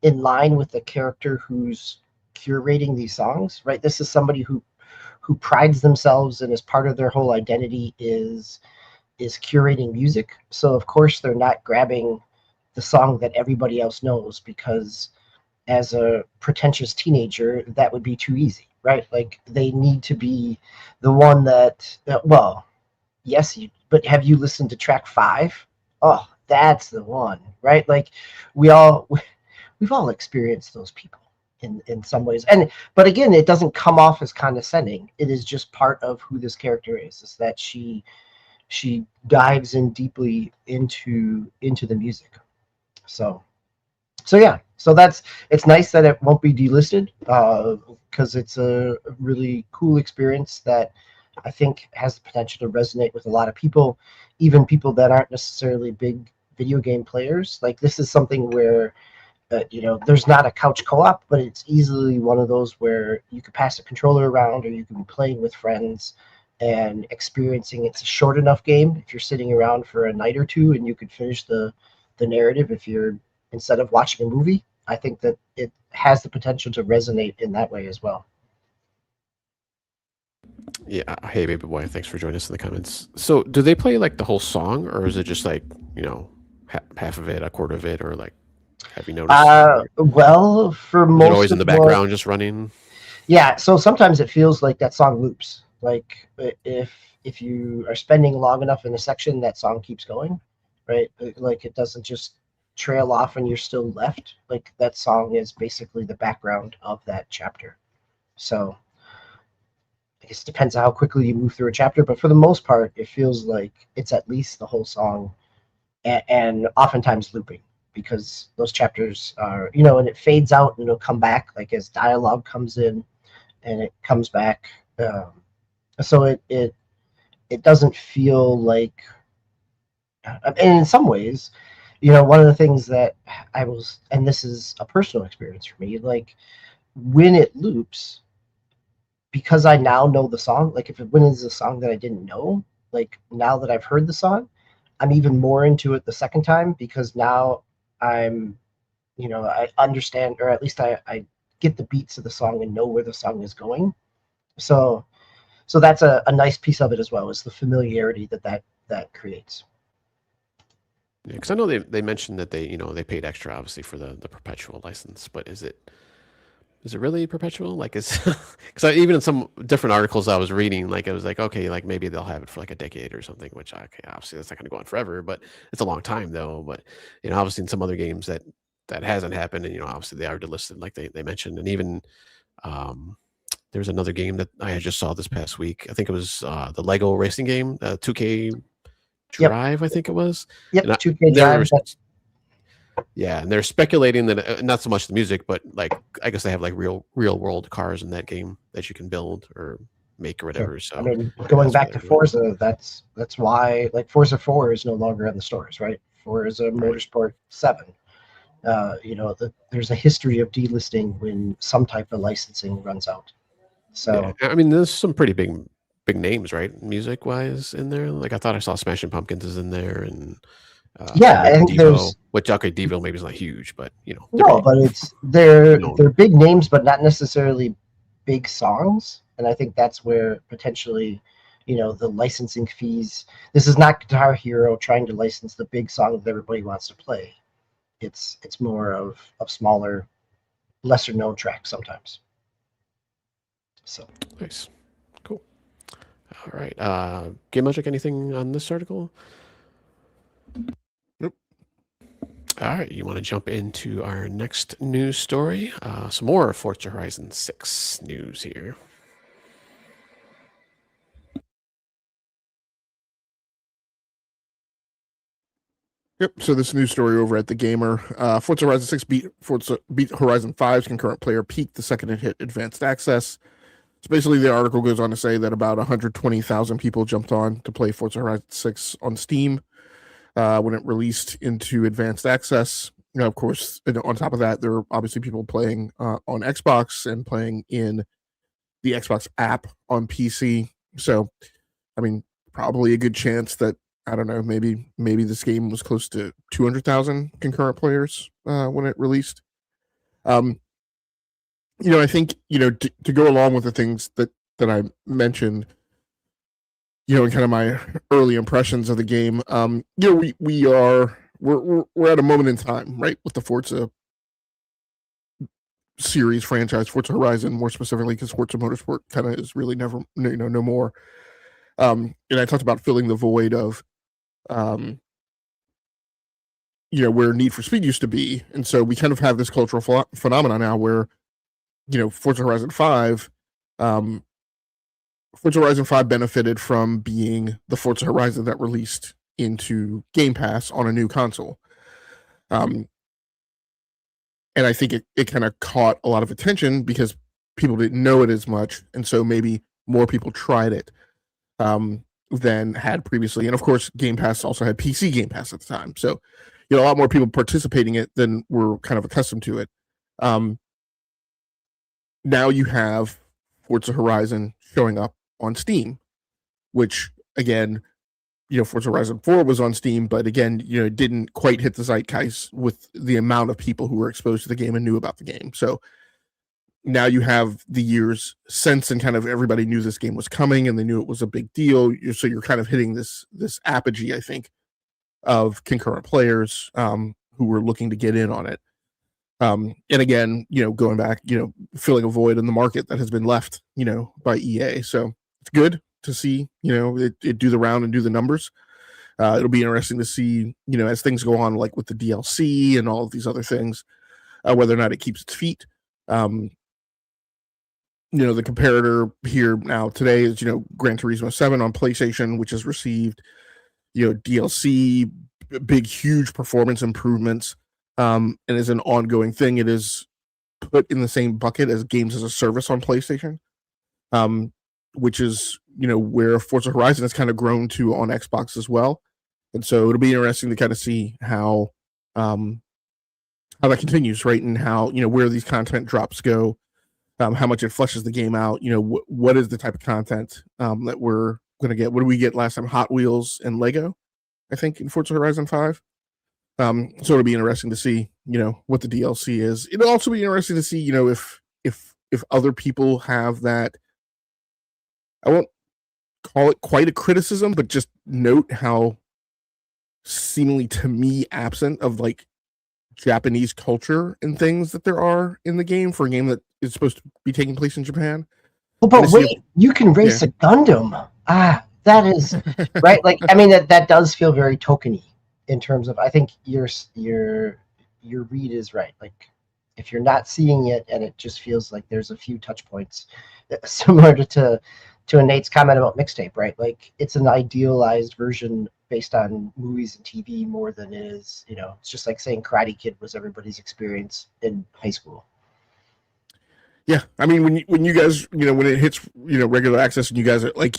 in line with the character who's curating these songs, right? This is somebody who prides themselves and as part of their whole identity is curating music. So of course they're not grabbing the song that everybody else knows, because as a pretentious teenager that would be too easy, right? Like they need to be the one that well, yes, but have you listened to track 5? Oh, that's the one, right? Like we've all experienced those people in some ways. But again, it doesn't come off as condescending. It is just part of who this character is that she dives in deeply into the music. So yeah, so it's nice that it won't be delisted, because it's a really cool experience that I think has the potential to resonate with a lot of people, even people that aren't necessarily big video game players. Like this is something where there's not a couch co-op, but it's easily one of those where you could pass a controller around, or you can be playing with friends and experiencing. It's a short enough game if you're sitting around for a night or two, and you could finish the narrative if you're, instead of watching a movie. I think that it has the potential to resonate in that way as well. Yeah. Hey, baby boy. Thanks for joining us in the comments. So, do they play like the whole song, or is it just like half of it, a quarter of it, or like? Have you noticed? Well, for Is it most always in of the background, just running? yeah. So sometimes it feels like that song loops. Like if you are spending long enough in a section, that song keeps going, right? Like it doesn't just trail off and you're still left. Like that song is basically the background of that chapter. So I guess it depends on how quickly you move through a chapter, but for the most part, it feels like it's at least the whole song, and oftentimes looping, because those chapters are, and it fades out and it'll come back like as dialogue comes in, and it comes back. So it doesn't feel like, and in some ways, one of the things that and this is a personal experience for me, like when it loops, because I now know the song, like if it wins a song that I didn't know, like now that I've heard the song, I'm even more into it the second time, because now I'm, I understand, or at least I get the beats of the song and know where the song is going. So that's a nice piece of it as well, is the familiarity that creates. Yeah, because I know they mentioned that they paid extra obviously for the perpetual license, but is it really perpetual? Like because even in some different articles I was reading, like it was like, okay, like maybe they'll have it for like a decade or something, which okay, obviously that's not going to go on forever, but it's a long time though. But obviously in some other games that hasn't happened, and obviously they are delisted, like they mentioned, and even there's another game that I just saw this past week. I think it was the Lego racing game, 2K Drive, Yep. I think it was. Yep, And 2K Drive. yeah, and they're speculating that not so much the music, but like I guess they have like real world cars in that game that you can build or make or whatever. Sure. So I mean, going back to Forza, that's why like Forza 4 is no longer in the stores, right? Forza Motorsport 7. There's a history of delisting when some type of licensing runs out. So yeah, I mean, there's some pretty big names, right, music wise in there. Like I thought I saw Smashing Pumpkins is in there, and yeah, maybe I think Devo. Which okay, Devo maybe is not huge, but no, but they're big names, but not necessarily big songs. And I think that's where potentially, the licensing fees. This is not Guitar Hero trying to license the big song that everybody wants to play. It's more of smaller, lesser known tracks sometimes. So nice. All right. Game Logic, anything on this article? Nope. All right. You want to jump into our next news story? Some more Forza Horizon 6 news here. Yep. So this news story over at the Gamer, Forza Horizon 6 beat Horizon 5's concurrent player peak the second it hit advanced access. So basically, the article goes on to say that about 120,000 people jumped on to play Forza Horizon 6 on Steam when it released into advanced access. Of course, on top of that, there are obviously people playing on Xbox and playing in the Xbox app on PC. So, I mean, probably a good chance that, I don't know, maybe this game was close to 200,000 concurrent players when it released. I think, to go along with the things that I mentioned, in kind of my early impressions of the game, we're at a moment in time, right, with the Forza series franchise, Forza Horizon, more specifically, because Forza Motorsport kind of is really never, no more. And I talked about filling the void of, where Need for Speed used to be, and so we kind of have this cultural phenomenon now where, Forza Horizon 5, Forza Horizon 5 benefited from being the Forza Horizon that released into Game Pass on a new console. And I think it kind of caught a lot of attention because people didn't know it as much, and so maybe more people tried it than had previously. And of course, Game Pass also had PC Game Pass at the time, so a lot more people participating in it than were kind of accustomed to it. Now you have Forza Horizon showing up on Steam, which again, Forza Horizon 4 was on Steam, but again, it didn't quite hit the zeitgeist with the amount of people who were exposed to the game and knew about the game. So now you have the years since, and kind of everybody knew this game was coming and they knew it was a big deal. So you're kind of hitting this apogee, I think, of concurrent players who were looking to get in on it. And again, going back, filling a void in the market that has been left, by EA. So it's good to see, it do the round and do the numbers. It'll be interesting to see, as things go on, like with the DLC and all of these other things, whether or not it keeps its feet. The comparator here now today is, Gran Turismo 7 on PlayStation, which has received, DLC, big, huge performance improvements. And as an ongoing thing, it is put in the same bucket as games as a service on PlayStation, which is, where Forza Horizon has kind of grown to on Xbox as well. And so it'll be interesting to kind of see how that continues, right? And how, where these content drops go, how much it fleshes the game out, what is the type of content that we're going to get. What did we get last time? Hot Wheels and Lego, I think, in Forza Horizon 5. So it'll be interesting to see, what the DLC is. It'll also be interesting to see, if other people have that. I won't call it quite a criticism, but just note how seemingly, to me, absent of like Japanese culture and things that there are in the game for a game that is supposed to be taking place in Japan. Well, but wait, you can race a Gundam. That is right. Like, I mean, that does feel very tokeny. In terms of, I think your read is right. Like, if you're not seeing it and it just feels like there's a few touch points, similar to Nate's comment about Mixtape, right? Like, it's an idealized version based on movies and TV more than it is, it's just like saying Karate Kid was everybody's experience in high school. Yeah, I mean, when you guys, when it hits, regular access, and you guys are like,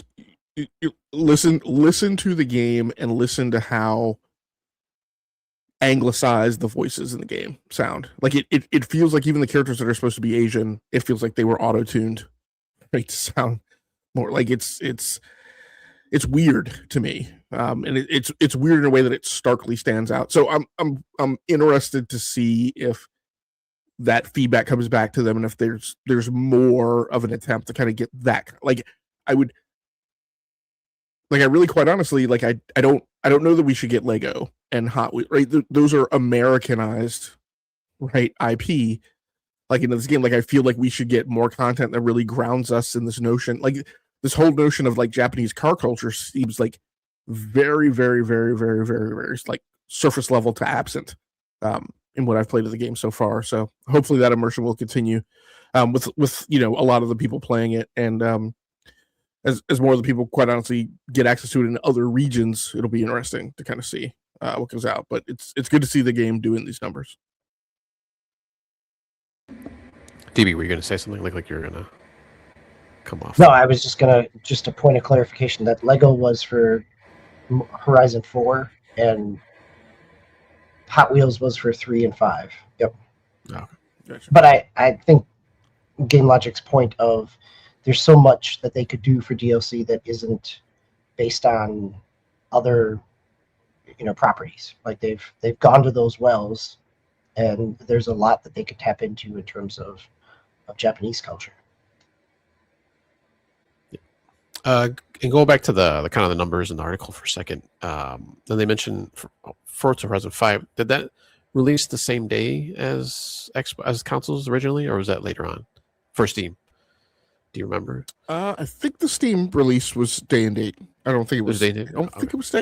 you listen to the game and listen to how anglicized the voices in the game sound. Like it feels like even the characters that are supposed to be Asian, it feels like they were auto-tuned, right, to sound more like it's weird to me. And it's weird in a way that it starkly stands out. So I'm interested to see if that feedback comes back to them, and if there's more of an attempt to kind of get that. Like I really, quite honestly, like I don't know that we should get Lego and Hot Wheels, right? Those are Americanized, right, IP. Like in this game, like I feel like we should get more content that really grounds us in this notion. Like this whole notion of like Japanese car culture seems like very, very, very, very, very, very like surface level to absent in what I've played of the game so far. So hopefully that immersion will continue with a lot of the people playing it, and as more of the people, quite honestly, get access to it in other regions, it'll be interesting to kind of see what comes out. But it's good to see the game doing these numbers. DB, were you going to say something like you were going to come off? No, I was just a point of clarification that Lego was for Horizon 4 and Hot Wheels was for 3 and 5. Yep. Okay. Gotcha. But I think Game Logic's point of there's so much that they could do for DLC that isn't based on other properties. Like they've gone to those wells, and there's a lot that they could tap into in terms of Japanese culture. And go back to the kind of the numbers in the article for a second. Then they mentioned Forza Horizon 5. Did that release the same day as consoles originally, or was that later on for Steam? Do you remember? I think the Steam release was day and date. I don't think it was day and date. I don't think it was. I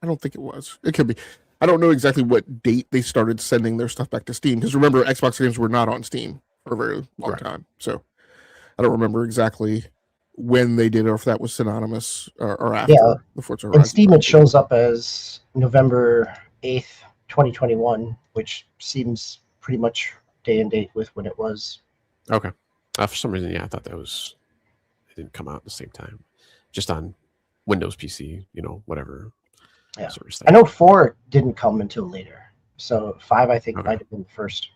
don't think it was. It could be. I don't know exactly what date they started sending their stuff back to Steam, because remember, Xbox games were not on Steam for a very long time. So I don't remember exactly when they did, or if that was synonymous or after the Forza Horizon. In Steam, it shows up as November 8th, 2021, which seems pretty much day and date with when it was. Okay. For some reason, I thought it didn't come out at the same time, just on Windows PC, whatever. Yeah. Sort of I know 4 didn't come until later, so 5 I think might have been the first.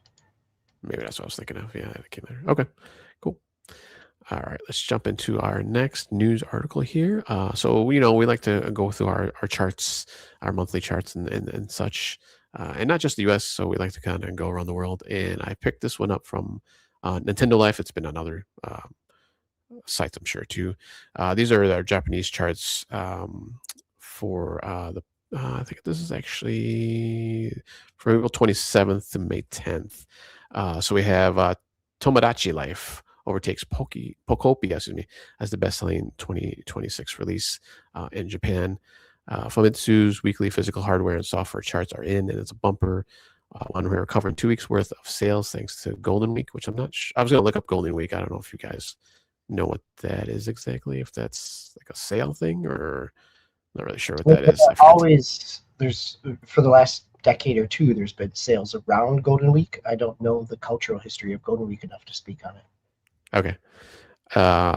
Maybe that's what I was thinking of. Yeah, it came later. Okay, cool. All right, let's jump into our next news article here. So we like to go through our charts, our monthly charts and such, and not just the US. So we like to kind of go around the world. And I picked this one up from Nintendo Life. It's been on other sites, I'm sure, too. These are our Japanese charts for I think this is actually from April 27th to May 10th. So we have Tomodachi Life overtakes Pokopia, as the best-selling 2026 release in Japan. Famitsu's weekly physical hardware and software charts are in, and it's a bumper. One we're covering 2 weeks worth of sales thanks to Golden Week, which I'm not sure. I was going to look up Golden Week. I don't know if you guys know what that is exactly, if that's like a sale thing, or not really sure what that is. Always, there's for the last decade or two, there's been sales around Golden Week. I don't know the cultural history of Golden Week enough to speak on it. Okay.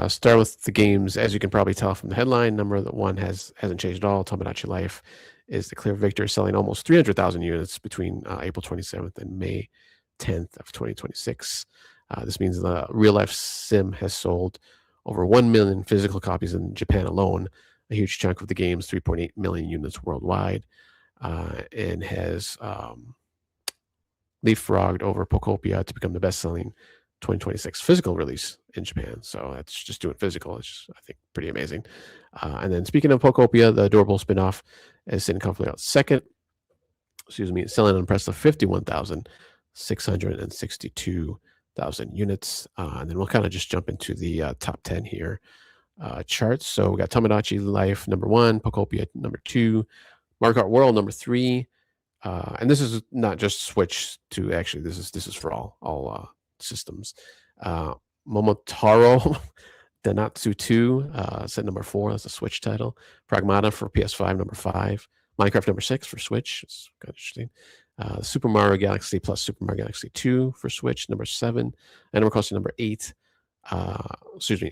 Start with the games. As you can probably tell from the headline, number one hasn't changed at all. Tomodachi Life is the clear victor, selling almost 300,000 units between April 27th and May 10th of 2026. This means the real-life sim has sold over 1 million physical copies in Japan alone, a huge chunk of the game's 3.8 million units worldwide, and has leapfrogged over Pokopia to become the best-selling 2026 physical release in Japan. So that's just doing physical. It's just, I think, pretty amazing. And then speaking of Pokopia, the adorable spinoff is sitting comfortably out second. Selling an impressive 51,662,000 units. And then we'll kind of just jump into the top 10 here charts. So we got Tomodachi Life number 1, Pokopia number 2, Mario Kart World number 3. And this is not just Switch 2. Actually, this is for all systems. Momotaro Denatsu 2 set number 4. That's a Switch title. Pragmata for PS5 number 5. Minecraft number 6 for Switch. It's kind of interesting. Super Mario Galaxy plus Super Mario Galaxy 2 for Switch number 7. Animal Crossing number 8.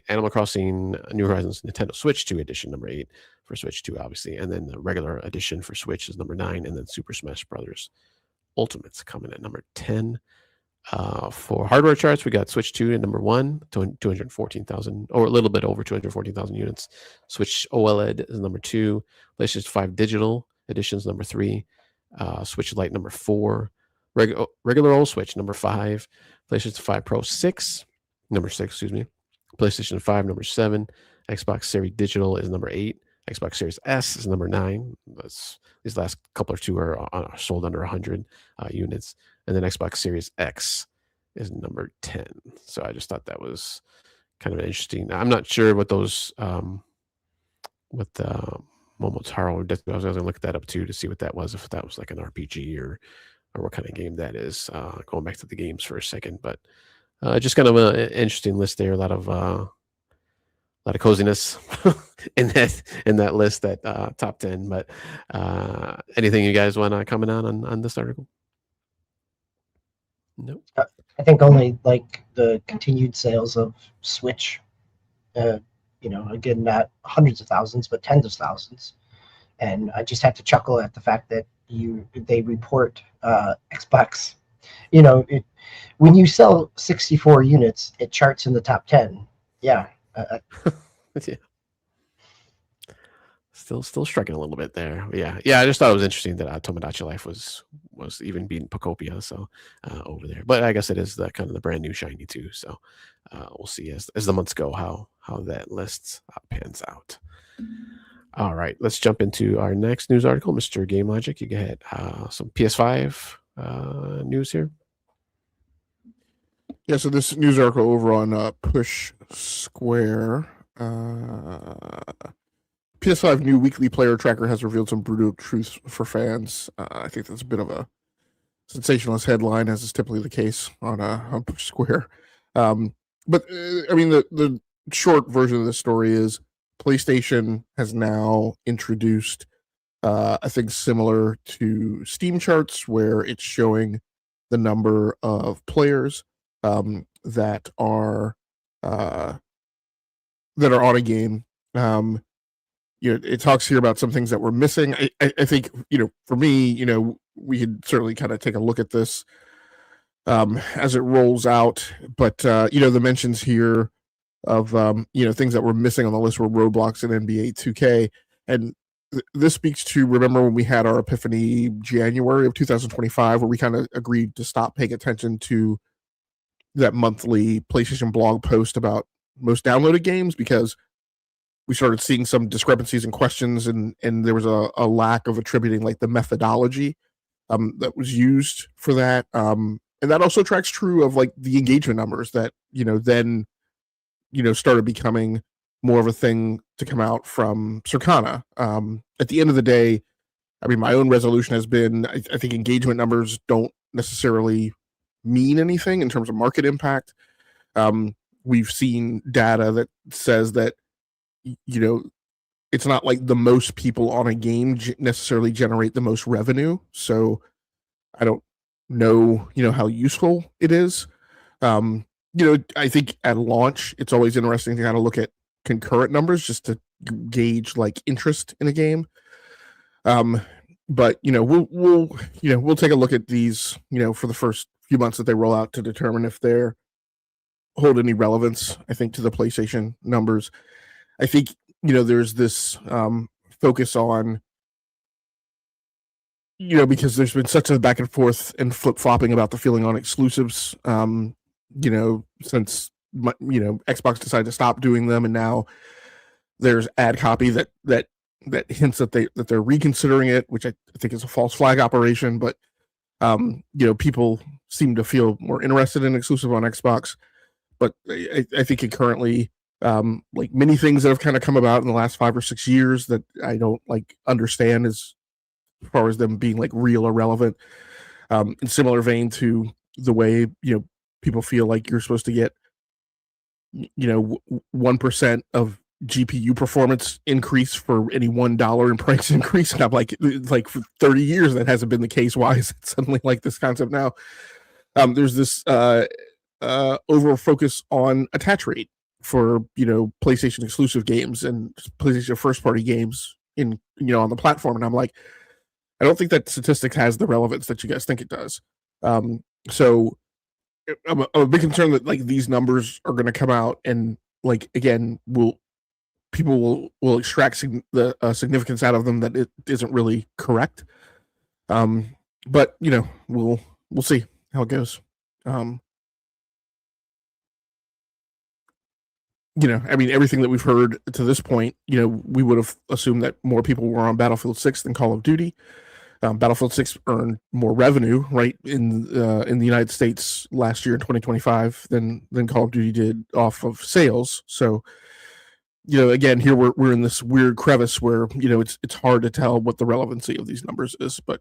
Animal Crossing New Horizons Nintendo Switch 2 edition number 8 for Switch 2, obviously. And then the regular edition for Switch is number 9. And then Super Smash Brothers Ultimate's coming at number 10. For hardware charts, we got Switch 2 at number 1, 214,000, or a little bit over 214,000 units. Switch OLED is number 2. PlayStation 5 Digital Editions number 3. Switch Lite number 4. Regular old Switch number 5. PlayStation 5 Pro 6, number 6, PlayStation 5 number 7. Xbox Series Digital is number 8. Xbox Series S is number 9. These last couple or two are sold under 100 units. And then Xbox Series X is number 10. So I just thought that was kind of interesting. I'm not sure what those what the Momotaro. I was going to look that up too to see what that was, if that was like an RPG or what kind of game that is. Going back to the games for a second, but just kind of an interesting list there. A lot of coziness in that list, that top 10. But anything you guys want to comment on this article? Nope. I think only like the continued sales of Switch. Again, not hundreds of thousands, but tens of thousands. And I just have to chuckle at the fact that they report Xbox. When you sell 64 units, it charts in the top 10. Yeah. Yeah. Still struggling a little bit there. Yeah. I just thought it was interesting that Tomodachi Life was even beating Pocopia, so over there. But I guess it is the kind of the brand new shiny too. So we'll see as the months go how that list pans out. All right, let's jump into our next news article, Mr. Game Logic. You get some PS5 news here. Yeah, so this news article over on Push Square. PS5 new weekly player tracker has revealed some brutal truths for fans. I think that's a bit of a sensationalist headline, as is typically the case on Push Square. But I mean, the short version of the story is PlayStation has now introduced a thing similar to Steam charts, where it's showing the number of players that are on a game. It talks here about some things that were missing. I think, for me, we could certainly kind of take a look at this as it rolls out. But, the mentions here of, things that were missing on the list were Roblox and NBA 2K. And this speaks to, remember when we had our epiphany January of 2025, where we kind of agreed to stop paying attention to that monthly PlayStation blog post about most downloaded games, because we started seeing some discrepancies and questions, and there was a lack of attributing like the methodology that was used for that. And that also tracks true of like the engagement numbers that, then, started becoming more of a thing to come out from Circana. At the end of the day, I mean, my own resolution has been, I think engagement numbers don't necessarily mean anything in terms of market impact. We've seen data that says that, it's not like the most people on a game necessarily generate the most revenue. So I don't know, how useful it is. I think at launch, it's always interesting to kind of look at concurrent numbers just to gauge like interest in a game. But we'll take a look at these, for the first few months that they roll out to determine if they're hold any relevance, I think, to the PlayStation numbers. I think, there's this focus on, because there's been such a back and forth and flip-flopping about the feeling on exclusives, since, Xbox decided to stop doing them, and now there's ad copy that hints that they're reconsidering it, which I think is a false flag operation, but people seem to feel more interested in exclusive on Xbox. But I think it currently, like many things that have kind of come about in the last 5 or 6 years that I don't like understand as far as them being like real or relevant. In similar vein to the way, people feel like you're supposed to get, 1% of GPU performance increase for any $1 in price increase. And I'm like for 30 years, that hasn't been the case. Why is it suddenly like this concept now? There's this over focus on attach rate for, PlayStation exclusive games and PlayStation first party games in, on the platform. And I'm like, I don't think that statistic has the relevance that you guys think it does. So I'm a bit concerned that like these numbers are going to come out and like, again, people will extract the significance out of them that it isn't really correct. But we'll see how it goes. I mean, everything that we've heard to this point, we would have assumed that more people were on Battlefield 6 than Call of Duty. Battlefield 6 earned more revenue, right, in the United States last year in 2025 than Call of Duty did off of sales. So, again, here we're in this weird crevice where it's hard to tell what the relevancy of these numbers is, but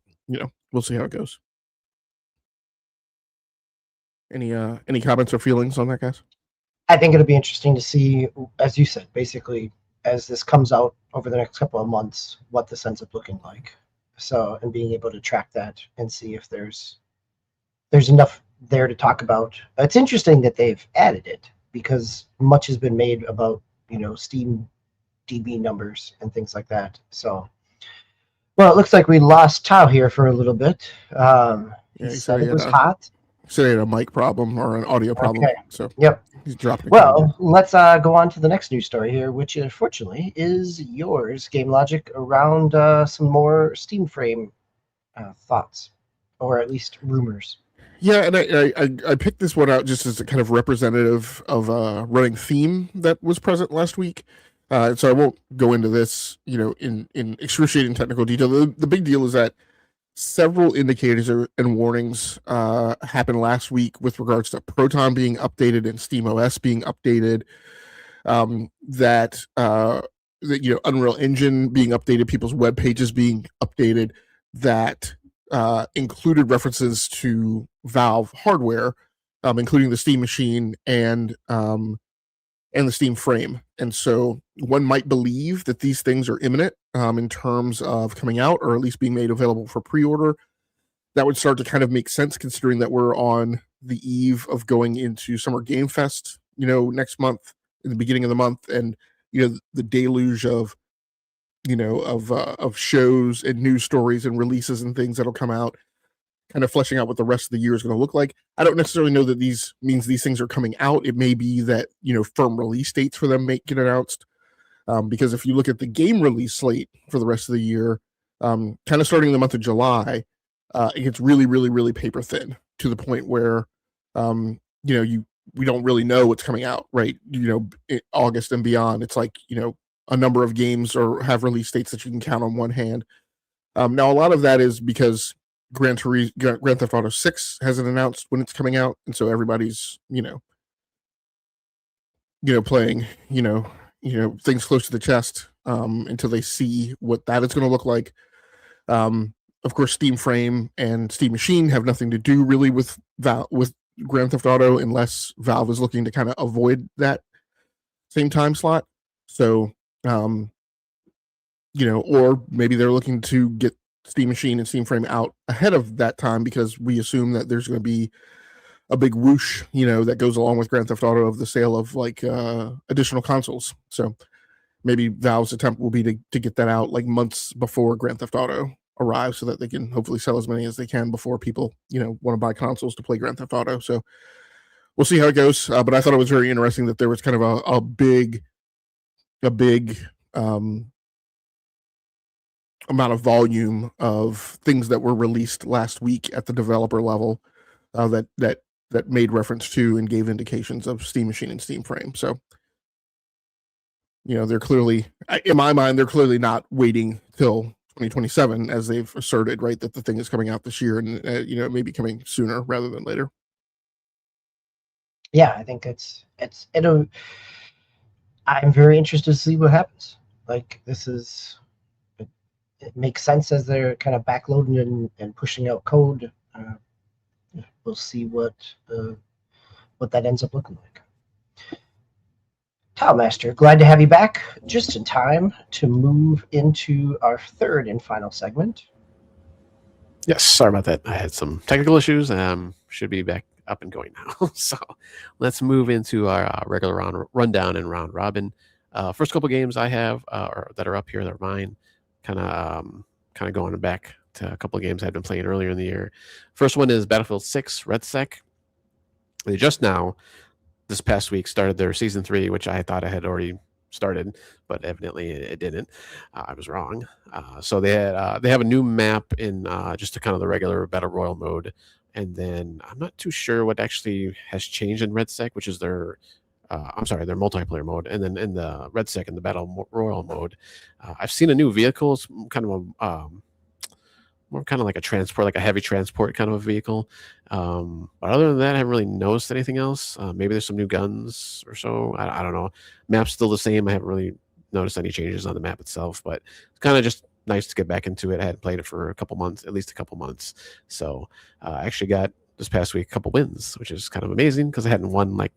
we'll see how it goes. Any comments or feelings on that, guys? I think it'll be interesting to see, as you said, basically as this comes out over the next couple of months, what this ends up looking like. So, and being able to track that and see if there's enough there to talk about. It's interesting that they've added it because much has been made about Steam DB numbers and things like that. So, well, it looks like we lost Tao here for a little bit. He said it was hot. So he had a mic problem or an audio problem. Okay. So yep, he's dropping. Well, let's go on to the next news story here, which unfortunately is yours, Game Logic, around some more Steam Frame thoughts, or at least rumors. Yeah, and I picked this one out just as a kind of representative of a running theme that was present last week. So I won't go into this, in excruciating technical detail. The big deal is that several indicators and warnings happened last week with regards to Proton being updated and SteamOS being updated. That Unreal Engine being updated, people's web pages being updated. That included references to Valve hardware, including the Steam Machine and the Steam Frame. And so one might believe that these things are imminent in terms of coming out, or at least being made available for pre-order. That would start to kind of make sense, considering that we're on the eve of going into Summer Game Fest, next month, in the beginning of the month, and the deluge of shows and news stories and releases and things that'll come out, kind of fleshing out what the rest of the year is going to look like. I don't necessarily know that these things are coming out. It may be that firm release dates for them may get announced, because if you look at the game release slate for the rest of the year, kind of starting in the month of July, it gets really, really, really paper thin, to the point where we don't really know what's coming out, right? August and beyond, it's like a number of games or have release dates that you can count on one hand. Now, a lot of that is because Grand Theft Auto 6 hasn't announced when it's coming out, and so everybody's playing things close to the chest until they see what that is going to look like. Of course, Steam Frame and Steam Machine have nothing to do really with Grand Theft Auto, unless Valve is looking to kind of avoid that same time slot. So, or maybe they're looking to get Steam Machine and Steam Frame out ahead of that time, because we assume that there's going to be a big whoosh, that goes along with Grand Theft Auto of the sale of additional consoles. So maybe Valve's attempt will be to get that out like months before Grand Theft Auto arrives, so that they can hopefully sell as many as they can before people, want to buy consoles to play Grand Theft Auto. So we'll see how it goes. But I thought it was very interesting that there was kind of a big amount of volume of things that were released last week at the developer level that made reference to and gave indications of Steam Machine and Steam Frame. So, they're clearly, in my mind, they're clearly not waiting till 2027, as they've asserted, right, that the thing is coming out this year, and it may be coming sooner rather than later. Yeah, I think I'm very interested to see what happens. Like, it makes sense as they're kind of backloading and pushing out code. We'll see what that ends up looking like. Tile Master, glad to have you back, just in time to move into our third and final segment. Yes, sorry about that. I had some technical issues. Should be back up and going now. So let's move into our regular round rundown and round robin. First couple games I have that are up here, they're mine. Kind of going back to a couple of games I've been playing earlier in the year. First one is Battlefield 6 Redsec. They just now, this past week, started their season 3, which I thought I had already started, but evidently it didn't. I was wrong. So they have a new map in just a kind of the regular battle royal mode, and then I'm not too sure what actually has changed in Redsec, which is their their multiplayer mode. And then in the Redsec, in the battle royal mode, I've seen a new vehicle. It's kind of more kind of like a transport, like a heavy transport kind of a vehicle. But other than that, I haven't really noticed anything else. Maybe there's some new guns or so. I don't know. Map's still the same. I haven't really noticed any changes on the map itself, but it's kind of just nice to get back into it. I hadn't played it for a couple months, at least a couple months. So I actually got this past week a couple wins, which is kind of amazing because I hadn't won like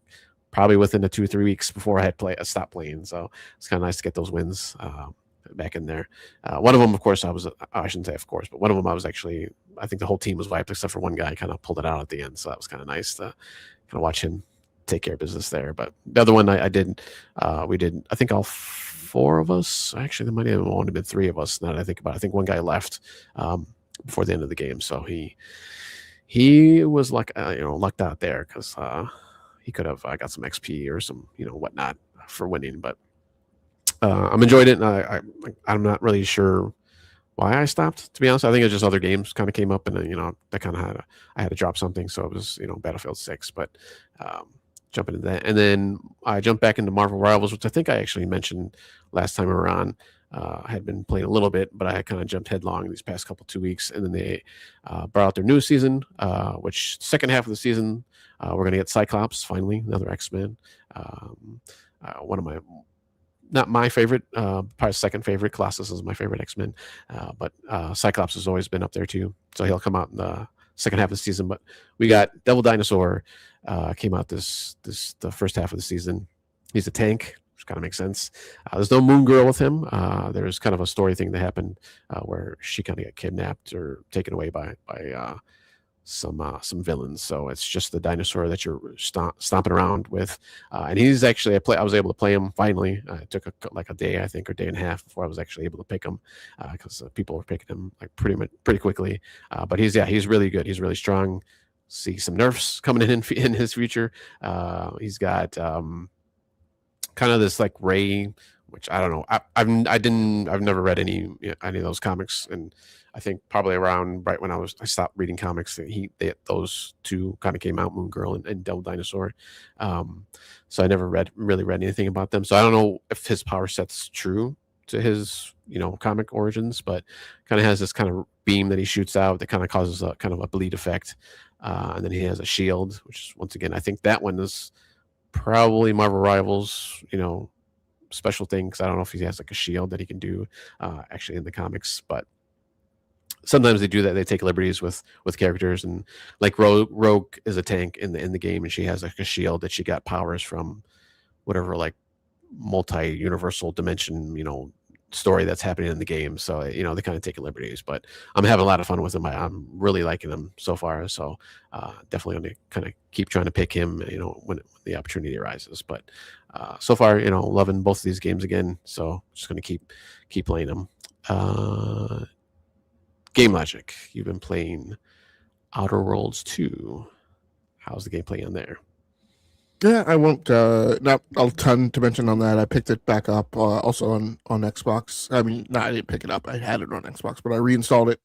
probably within the 2-3 weeks before I stopped playing. So it's kind of nice to get those wins back in there. One of them, of course, I shouldn't say of course, but one of them I was actually, I think the whole team was wiped except for one guy kind of pulled it out at the end. So that was kind of nice to kind of watch him take care of business there. But the other one I did, we did, I think all 4 of us, actually there might have only been 3 of us now that I think about it. I think one guy left before the end of the game. So he was lucked out there because he could have got some XP or some, whatnot for winning. But I'm enjoying it. And I'm not really sure why I stopped, to be honest. I think it's just other games kind of came up and that kind of I had to drop something. So it was, Battlefield 6, but jumping into that. And then I jumped back into Marvel Rivals, which I think I actually mentioned last time around. I had been playing a little bit, but I had kind of jumped headlong these past 2 weeks. And then they brought out their new season, which second half of the season, we're going to get Cyclops, finally, another X-Men. One of my, not my favorite, probably second favorite. Colossus is my favorite X-Men, but Cyclops has always been up there too. So he'll come out in the second half of the season. But we got Devil Dinosaur came out the first half of the season. He's a tank, which kind of makes sense. There's no Moon Girl with him. There's kind of a story thing that happened where she kind of got kidnapped or taken away by some villains. So it's just the dinosaur that you're stomping around with, and he's actually I was able to play him finally. It took a day, I think, or day and a half before I was actually able to pick him because people were picking him like pretty quickly. But he's really good. He's really strong. See some nerfs coming in his future. He's got kind of this like Ray, which I don't know. I've never read any of those comics, and I think probably around right when I stopped reading comics, those 2 kind of came out, Moon Girl and Devil Dinosaur. So I never really read anything about them. So I don't know if his power set's true to his comic origins, but kind of has this kind of beam that he shoots out that kind of causes a kind of a bleed effect, and then he has a shield, which once again I think that one is probably Marvel Rivals special thing, because I don't know if he has like a shield that he can do actually in the comics, but sometimes they do that. They take liberties with characters, and like Rogue is a tank in the game, and she has like a shield that she got powers from whatever like multi-universal dimension story that's happening in the game. So they kind of take liberties, but I'm having a lot of fun with him. I'm really liking him so far. So definitely going to kind of keep trying to pick him when the opportunity arises. But so far loving both of these games again. So just going to keep playing them. Game Logic, you've been playing Outer Worlds 2. How's the gameplay on there? Yeah, I won't not a ton to mention on that. I picked it back up also on Xbox. I mean, no, I didn't pick it up. I had it on Xbox, but I reinstalled it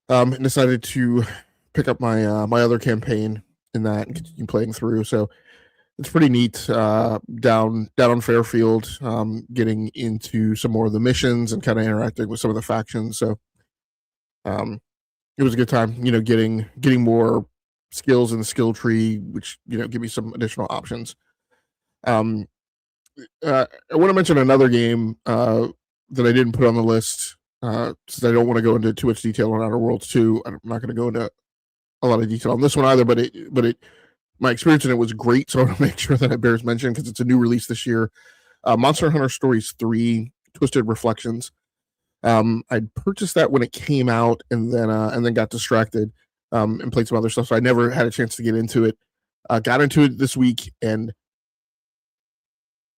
and decided to pick up my my other campaign in that and continue playing through. So it's pretty neat. Down on Fairfield, getting into some more of the missions and kind of interacting with some of the factions. So it was a good time, getting more skills in the skill tree, which give me some additional options. I want to mention another game that I didn't put on the list since I don't want to go into too much detail on Outer Worlds 2. I'm not going to go into a lot of detail on this one either, but my experience in it was great, so I want to make sure that it bears mention because it's a new release this year. Monster Hunter Stories 3: Twisted Reflections. I'd purchased that when it came out, and then got distracted and played some other stuff, so I never had a chance to get into it. Got into it this week, and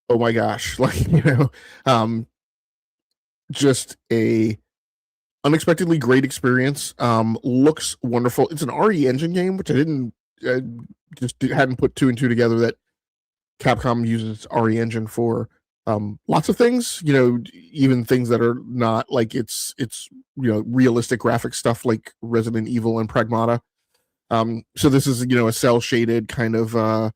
oh my gosh, just a unexpectedly great experience. Looks wonderful. It's an RE Engine game, which I just hadn't put 2 and 2 together that Capcom uses RE Engine for lots of things, even things that are not like it's realistic graphic stuff like Resident Evil and Pragmata. So this is a cell shaded kind of I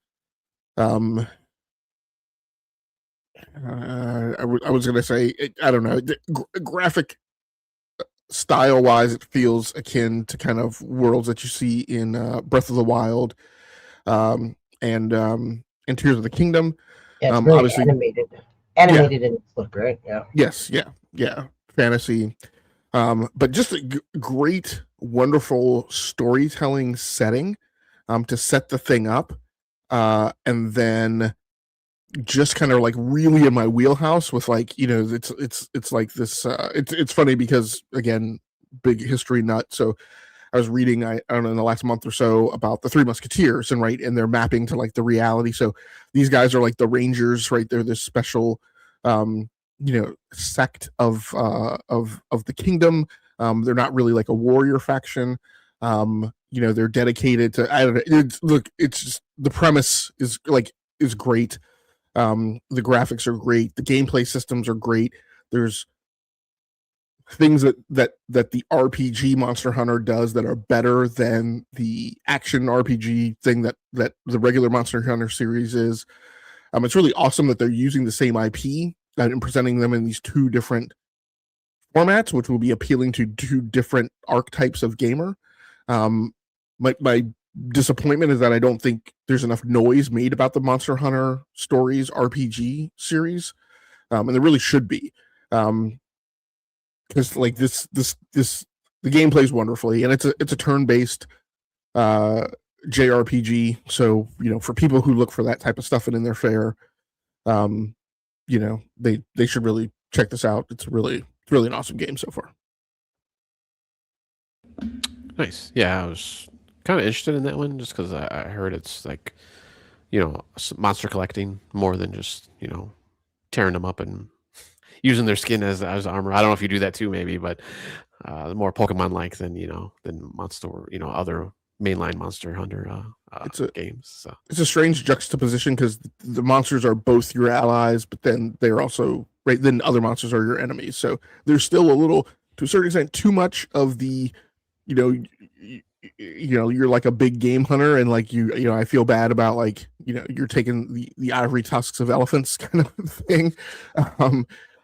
was going to say, I don't know, graphic style-wise, it feels akin to kind of worlds that you see in Breath of the Wild, and Tears of the Kingdom. Yeah, it's very Obviously, animated in its look, right? Yeah. yes, yeah, fantasy. But just a great, wonderful storytelling setting to set the thing up, and then just kind of like really in my wheelhouse with like, you know, it's like this. It's funny because again, big history nut. So I was reading, I don't know, in the last month or so about the Three Musketeers, and they're mapping to like the reality. So these guys are like the Rangers, right? They're this special, sect of the kingdom. They're not really like a warrior faction. They're dedicated to. I don't know. It's just the premise is great. The graphics are great. The gameplay systems are great. There's things that the RPG Monster Hunter does that are better than the action RPG thing that the regular Monster Hunter series is. It's really awesome that they're using the same IP and presenting them in these two different formats, which will be appealing to two different archetypes of gamer. My disappointment is that I don't think there's enough noise made about the Monster Hunter Stories RPG series, and there really should be. Because like this the gameplay is wonderfully, and it's a turn-based JRPG. So for people who look for that type of stuff and in their fare, they should really check this out. It's really an awesome game so far. Nice. Yeah, I was kind of interested in that one just because I heard it's like, monster collecting more than just tearing them up and using their skin as armor. I don't know if you do that too, maybe, but more Pokemon-like than monster, other mainline Monster Hunter games. So it's a strange juxtaposition because the monsters are both your allies, but then they're also right. Then other monsters are your enemies. So there's still a little, to a certain extent, too much of the, you're like a big game hunter, and like I feel bad about like you're taking the ivory tusks of elephants kind of thing.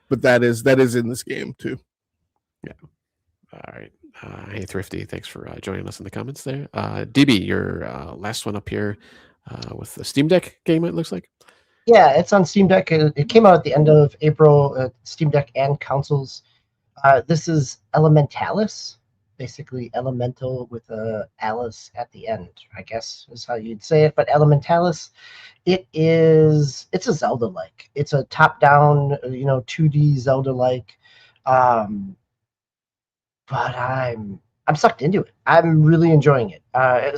But that is in this game too. Yeah. All right. Hey, Thrifty, thanks for joining us in the comments there. DB, your last one up here with the Steam Deck game, it looks like. Yeah, it's on Steam Deck. It came out at the end of April, Steam Deck and consoles. This is Elementallis, basically elemental with a Alice at the end, I guess is how you'd say it. But Elementallis, it's a Zelda-like. It's a top-down, 2D Zelda-like. But I'm sucked into it. I'm really enjoying it.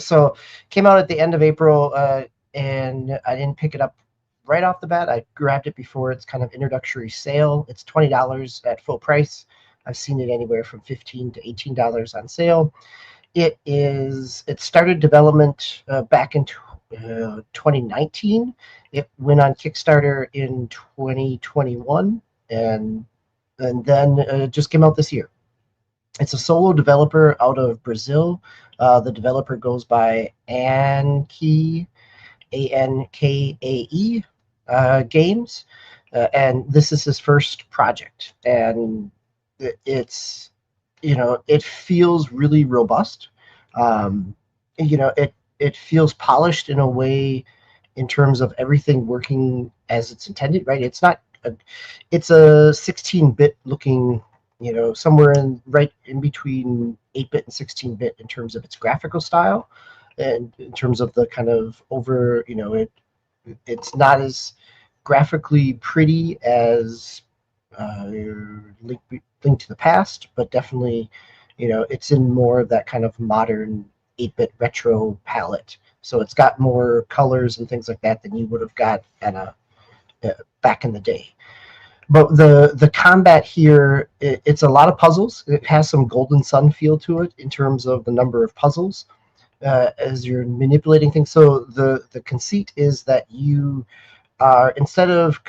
So came out at the end of April, and I didn't pick it up right off the bat. I grabbed it before its kind of introductory sale. It's $20 at full price. I've seen it anywhere from $15 to $18 on sale. It started development back in 2019. It went on Kickstarter in 2021, and then it just came out this year. It's a solo developer out of Brazil. The developer goes by Ankae, Ankae Games, and this is his first project. And it feels really robust. It feels polished in a way in terms of everything working as it's intended, right? It's a 16-bit looking, somewhere right in between 8-bit and 16-bit in terms of its graphical style, and in terms of the kind of it's not as graphically pretty as Link to the Past, but definitely, it's in more of that kind of modern 8-bit retro palette. So it's got more colors and things like that than you would have got back in the day. But the combat here, it's a lot of puzzles. It has some Golden Sun feel to it in terms of the number of puzzles as you're manipulating things. So the conceit is that you are, instead of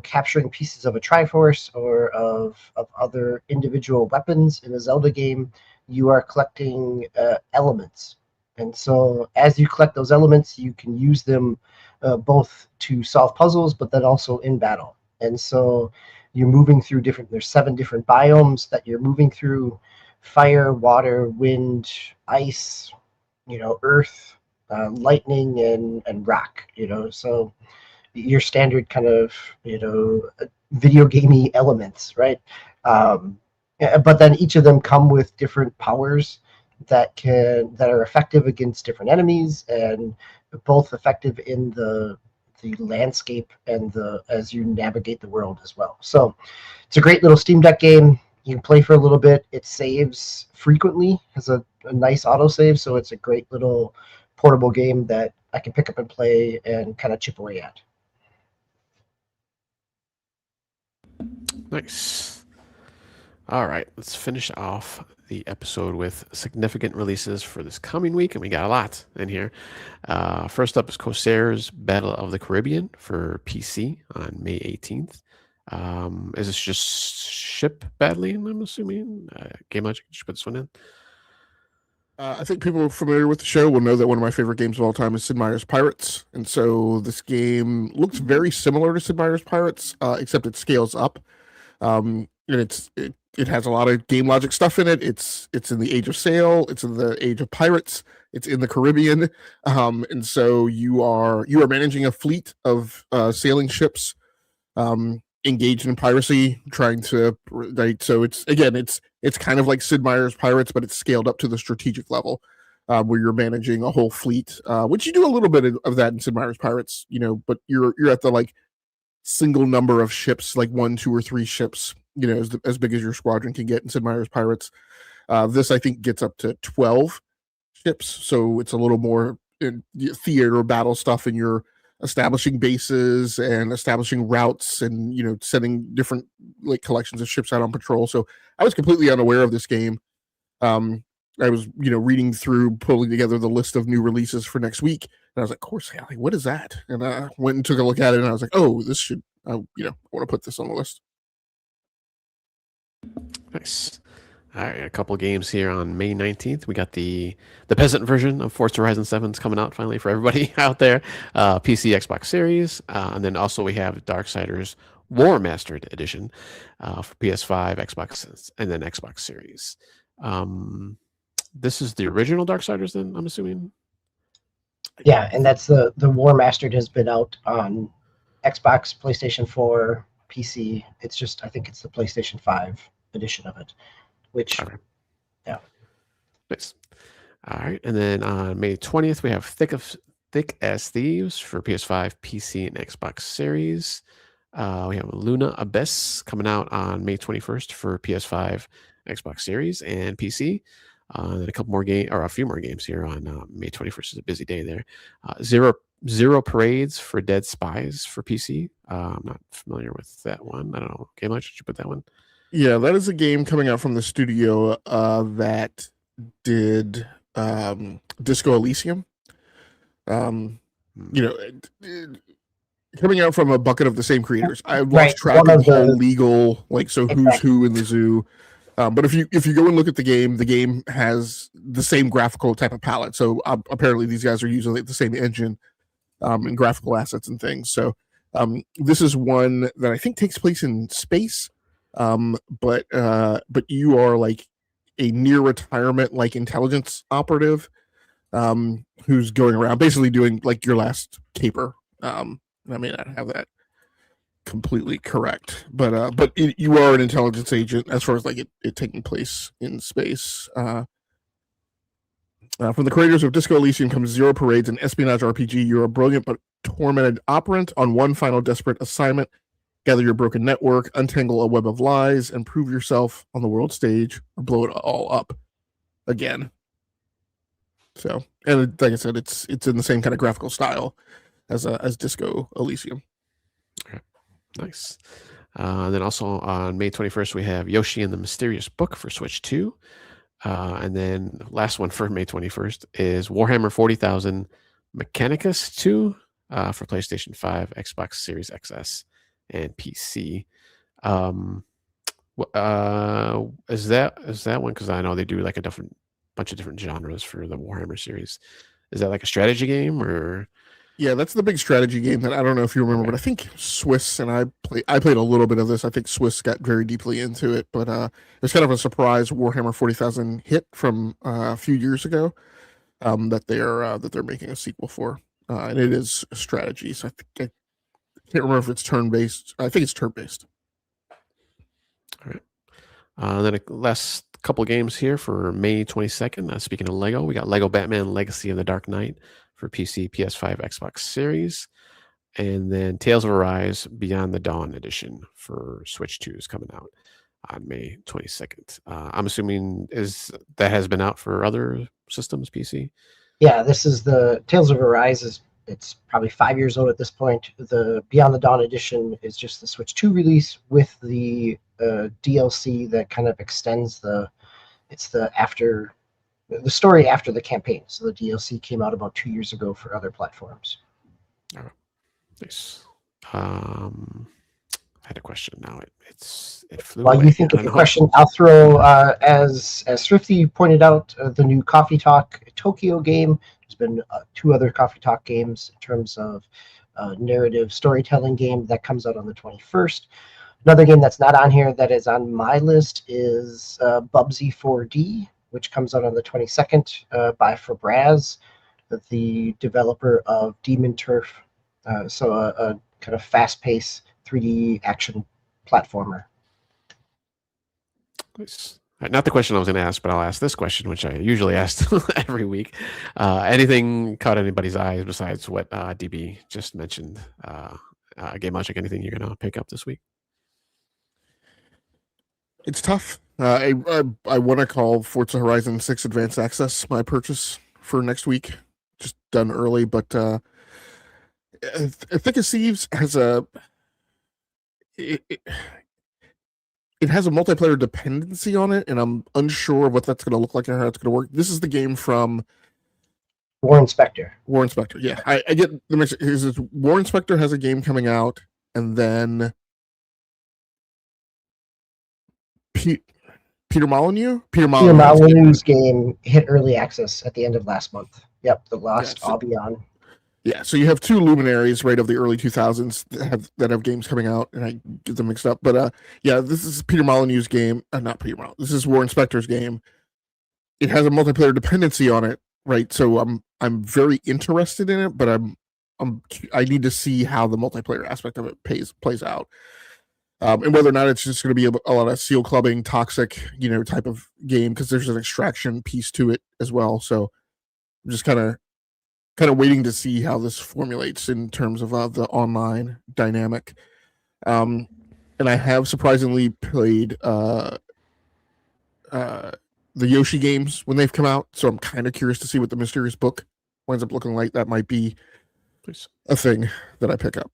capturing pieces of a Triforce or of other individual weapons in a Zelda game, you are collecting elements. And so as you collect those elements, you can use them both to solve puzzles, but then also in battle. And so you're moving through there's 7 different biomes that you're moving through. fire, water, wind, ice, earth, lightning, and rock. So your standard kind of video gamey elements, right? But then each of them come with different powers that are effective against different enemies, and both effective in the landscape and as you navigate the world as well. So it's a great little Steam Deck game. You can play for a little bit. It saves frequently, has a nice autosave, so it's a great little portable game that I can pick up and play and kind of chip away at. Nice. All right, let's finish off the episode with significant releases for this coming week, and we got a lot in here. First up is Corsair's Battle of the Caribbean for PC on May 18th. Is this just ship battling, I'm assuming? Game Logic, did you put this one in? I think people familiar with the show will know that one of my favorite games of all time is Sid Meier's Pirates. And so this game looks very similar to Sid Meier's Pirates, except it scales up. And it has a lot of game logic stuff in it. It's in the age of sail. It's in the age of pirates. It's in the Caribbean. And so you are managing a fleet of sailing ships engaged in piracy, trying to, right? So it's kind of like Sid Meier's Pirates, but it's scaled up to the strategic level, where you're managing a whole fleet, which you do a little bit of that in Sid Meier's Pirates, but you're at the like single number of ships, like 1, 2, or 3 ships, as big as your squadron can get in Sid Meier's Pirates. This I think gets up to 12 ships, so it's a little more theater battle stuff, and you're establishing bases and establishing routes and setting different like collections of ships out on patrol. So I was completely unaware of this game. I was reading through, pulling together the list of new releases for next week, and I was like, Corsair, what is that? And I went and took a look at it, and I was like, oh, this should I want to put this on the list. Nice. All right, a couple games here on May 19th. We got the peasant version of Forza Horizon 7 coming out finally for everybody out there. PC, Xbox Series. And then also we have Darksiders War Mastered Edition for PS5, Xbox, and then Xbox Series. This is the original Darksiders then, I'm assuming? Yeah, and that's the War Mastered has been out on Xbox, PlayStation 4, PC. It's just, I think it's the PlayStation 5 edition of it. Which, okay. Yeah. Nice. All right. And then on May 20th, we have Thick as Thieves for PS5, PC, and Xbox Series. We have Luna Abyss coming out on May 21st for PS5, Xbox Series, and PC. Then a few more games here on May 21st is a busy day there. Zero Parades for Dead Spies for PC. I'm not familiar with that one. I don't know. Game Logic, did you put that one? Yeah, that is a game coming out from the studio that did Disco Elysium. Coming out from a bucket of the same creators. I lost track of the whole legal, who's who in the zoo. But if you go and look at the game has the same graphical type of palette. So apparently these guys are using the same engine and graphical assets and things. So this is one that I think takes place in space. But you are like a near retirement intelligence operative who's going around basically doing like your last caper. I may not have that completely correct, but you are an intelligence agent as far as it taking place in space. From the creators of Disco Elysium comes Zero Parades, an espionage RPG. You're a brilliant but tormented operant on one final desperate assignment. Gather your broken network, untangle a web of lies, and prove yourself on the world stage, or blow it all up again. So, and like I said, it's in the same kind of graphical style as Disco Elysium. Okay. Nice. Then also on May 21st, we have Yoshi and the Mysterious Book for Switch 2. And then last one for May 21st is Warhammer 40,000 Mechanicus 2 for PlayStation 5, Xbox Series XS, and PC. Is that one? Because I know they do like a bunch of different genres for the Warhammer series. Is that like a strategy game or? Yeah, that's the big strategy game that I don't know if you remember, but I think Swiss and I played a little bit of this. I think Swiss got very deeply into it, but it was kind of a surprise Warhammer 40,000 hit from a few years ago that they're making a sequel for, and it is strategy. So I can't remember if it's turn based. I think it's turn based. All right. Then a last couple games here for May 22nd. Speaking of Lego, we got Lego Batman Legacy of the Dark Knight for PC, PS5, Xbox Series. And then Tales of Arise Beyond the Dawn edition for Switch 2 is coming out on May 22nd. I'm assuming that has been out for other systems, PC? Yeah, this is the Tales of Arise. It's probably 5 years old at this point. The Beyond the Dawn edition is just the Switch 2 release with the DLC that kind of extends the story after the campaign. So the DLC came out about 2 years ago for other platforms. All right. Nice. I had a question. Now it flew While away. you think of the question, I'll throw as Thrifty pointed out, the new Coffee Talk Tokyo game. There's been 2 other Coffee Talk games in terms of narrative storytelling game that comes out on the 21st. Another game that's not on here that is on my list is Bubsy 4D, which comes out on the 22nd by Fabraz, the developer of Demon Turf. So a kind of fast-paced 3D action platformer. Nice. Not the question I was going to ask, but I'll ask this question, which I usually ask every week. Anything caught anybody's eyes besides what DB just mentioned? Game Logic, anything you're going to pick up this week? It's tough. I want to call Forza Horizon 6 Advanced Access my purchase for next week. Just done early, but Thick as Thieves has it has a multiplayer dependency on it, and I'm unsure what that's going to look like and how it's going to work. This is the game from War Inspector. War Inspector, yeah. I get the mix. War Inspector has a game coming out, and then Peter Molyneux's game hit early access at the end of last month. Yep, The Lost Albion. Yeah, so you have 2 luminaries, right, of the early 2000s that have games coming out, and I get them mixed up. But yeah, this is Peter Molyneux's game. Not Peter Molyneux. This is War Inspector's game. It has a multiplayer dependency on it, right? So I'm very interested in it, but I need to see how the multiplayer aspect of it plays out, and whether or not it's just going to be a lot of seal clubbing, toxic, type of game, because there's an extraction piece to it as well. So I'm just kind of waiting to see how this formulates in terms of the online dynamic. And I have surprisingly played the Yoshi games when they've come out, so I'm kind of curious to see what the Mysterious Book winds up looking like. That might be a thing that I pick up.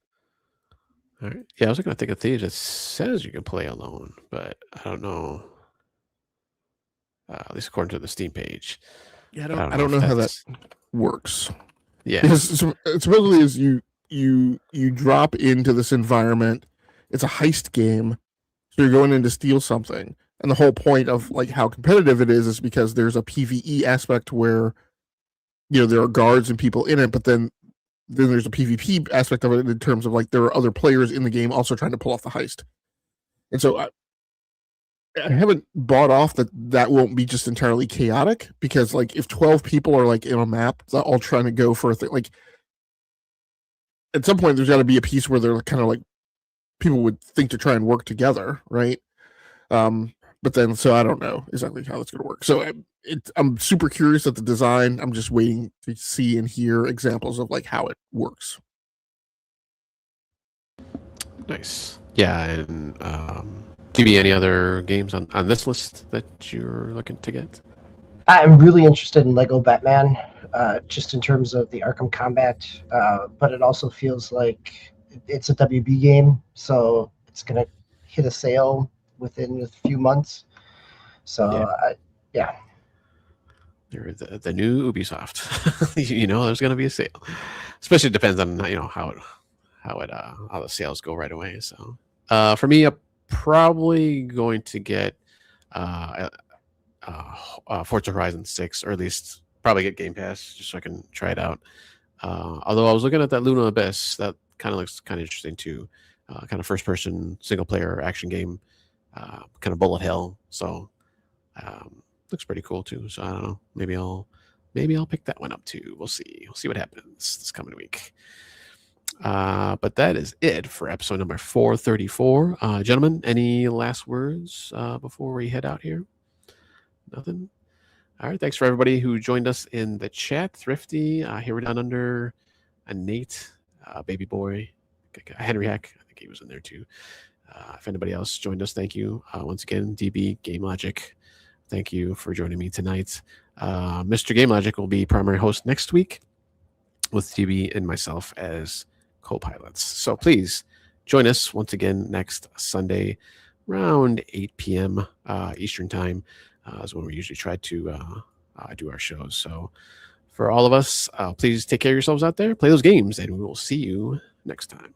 All right. Yeah, I was looking at Thick of Thieves. It says you can play alone, but I don't know. At least according to the Steam page. Yeah, I don't know how that works. Yeah, because supposedly as you drop into this environment, it's a heist game, so you're going in to steal something, and the whole point of like how competitive it is because there's a PvE aspect where there are guards and people in it, but then there's a PvP aspect of it in terms of like there are other players in the game also trying to pull off the heist. And so I haven't bought off that won't be just entirely chaotic, because like if 12 people are like in a map all trying to go for a thing, like at some point there's got to be a piece where they're kind of like people would think to try and work together, right? But then so I don't know exactly how that's going to work. So I'm super curious at the design. I'm just waiting to see and hear examples of like how it works. Nice. Yeah, and DB, any other games on this list that you're looking to get? I'm really interested in Lego Batman, just in terms of the Arkham combat, but it also feels like it's a WB game, so it's going to hit a sale within a few months. So, yeah. You're the new Ubisoft. There's going to be a sale. Especially depends on how the sales go right away. So, for me, I'm probably going to get Forza Horizon 6, or at least probably get Game Pass just so I can try it out. Although I was looking at that Luna Abyss, that kind of looks kind of interesting too. Kind of first-person single-player action game, kind of bullet hell. So looks pretty cool too. So I don't know. Maybe I'll pick that one up too. We'll see. We'll see what happens this coming week. But that is it for episode number 434. Gentlemen, any last words before we head out here? Nothing? All right. Thanks for everybody who joined us in the chat. Thrifty, here we're down under Nate, Baby Boy, Henry Heck. I think he was in there too. If anybody else joined us, thank you. Once again, DB Game Logic, thank you for joining me tonight. Mr. Game Logic will be primary host next week with DB and myself as co-pilots. So please join us once again next Sunday around 8 p.m. Eastern time is when we usually try to do our shows. So for all of us, please take care of yourselves out there, play those games, and we will see you next time.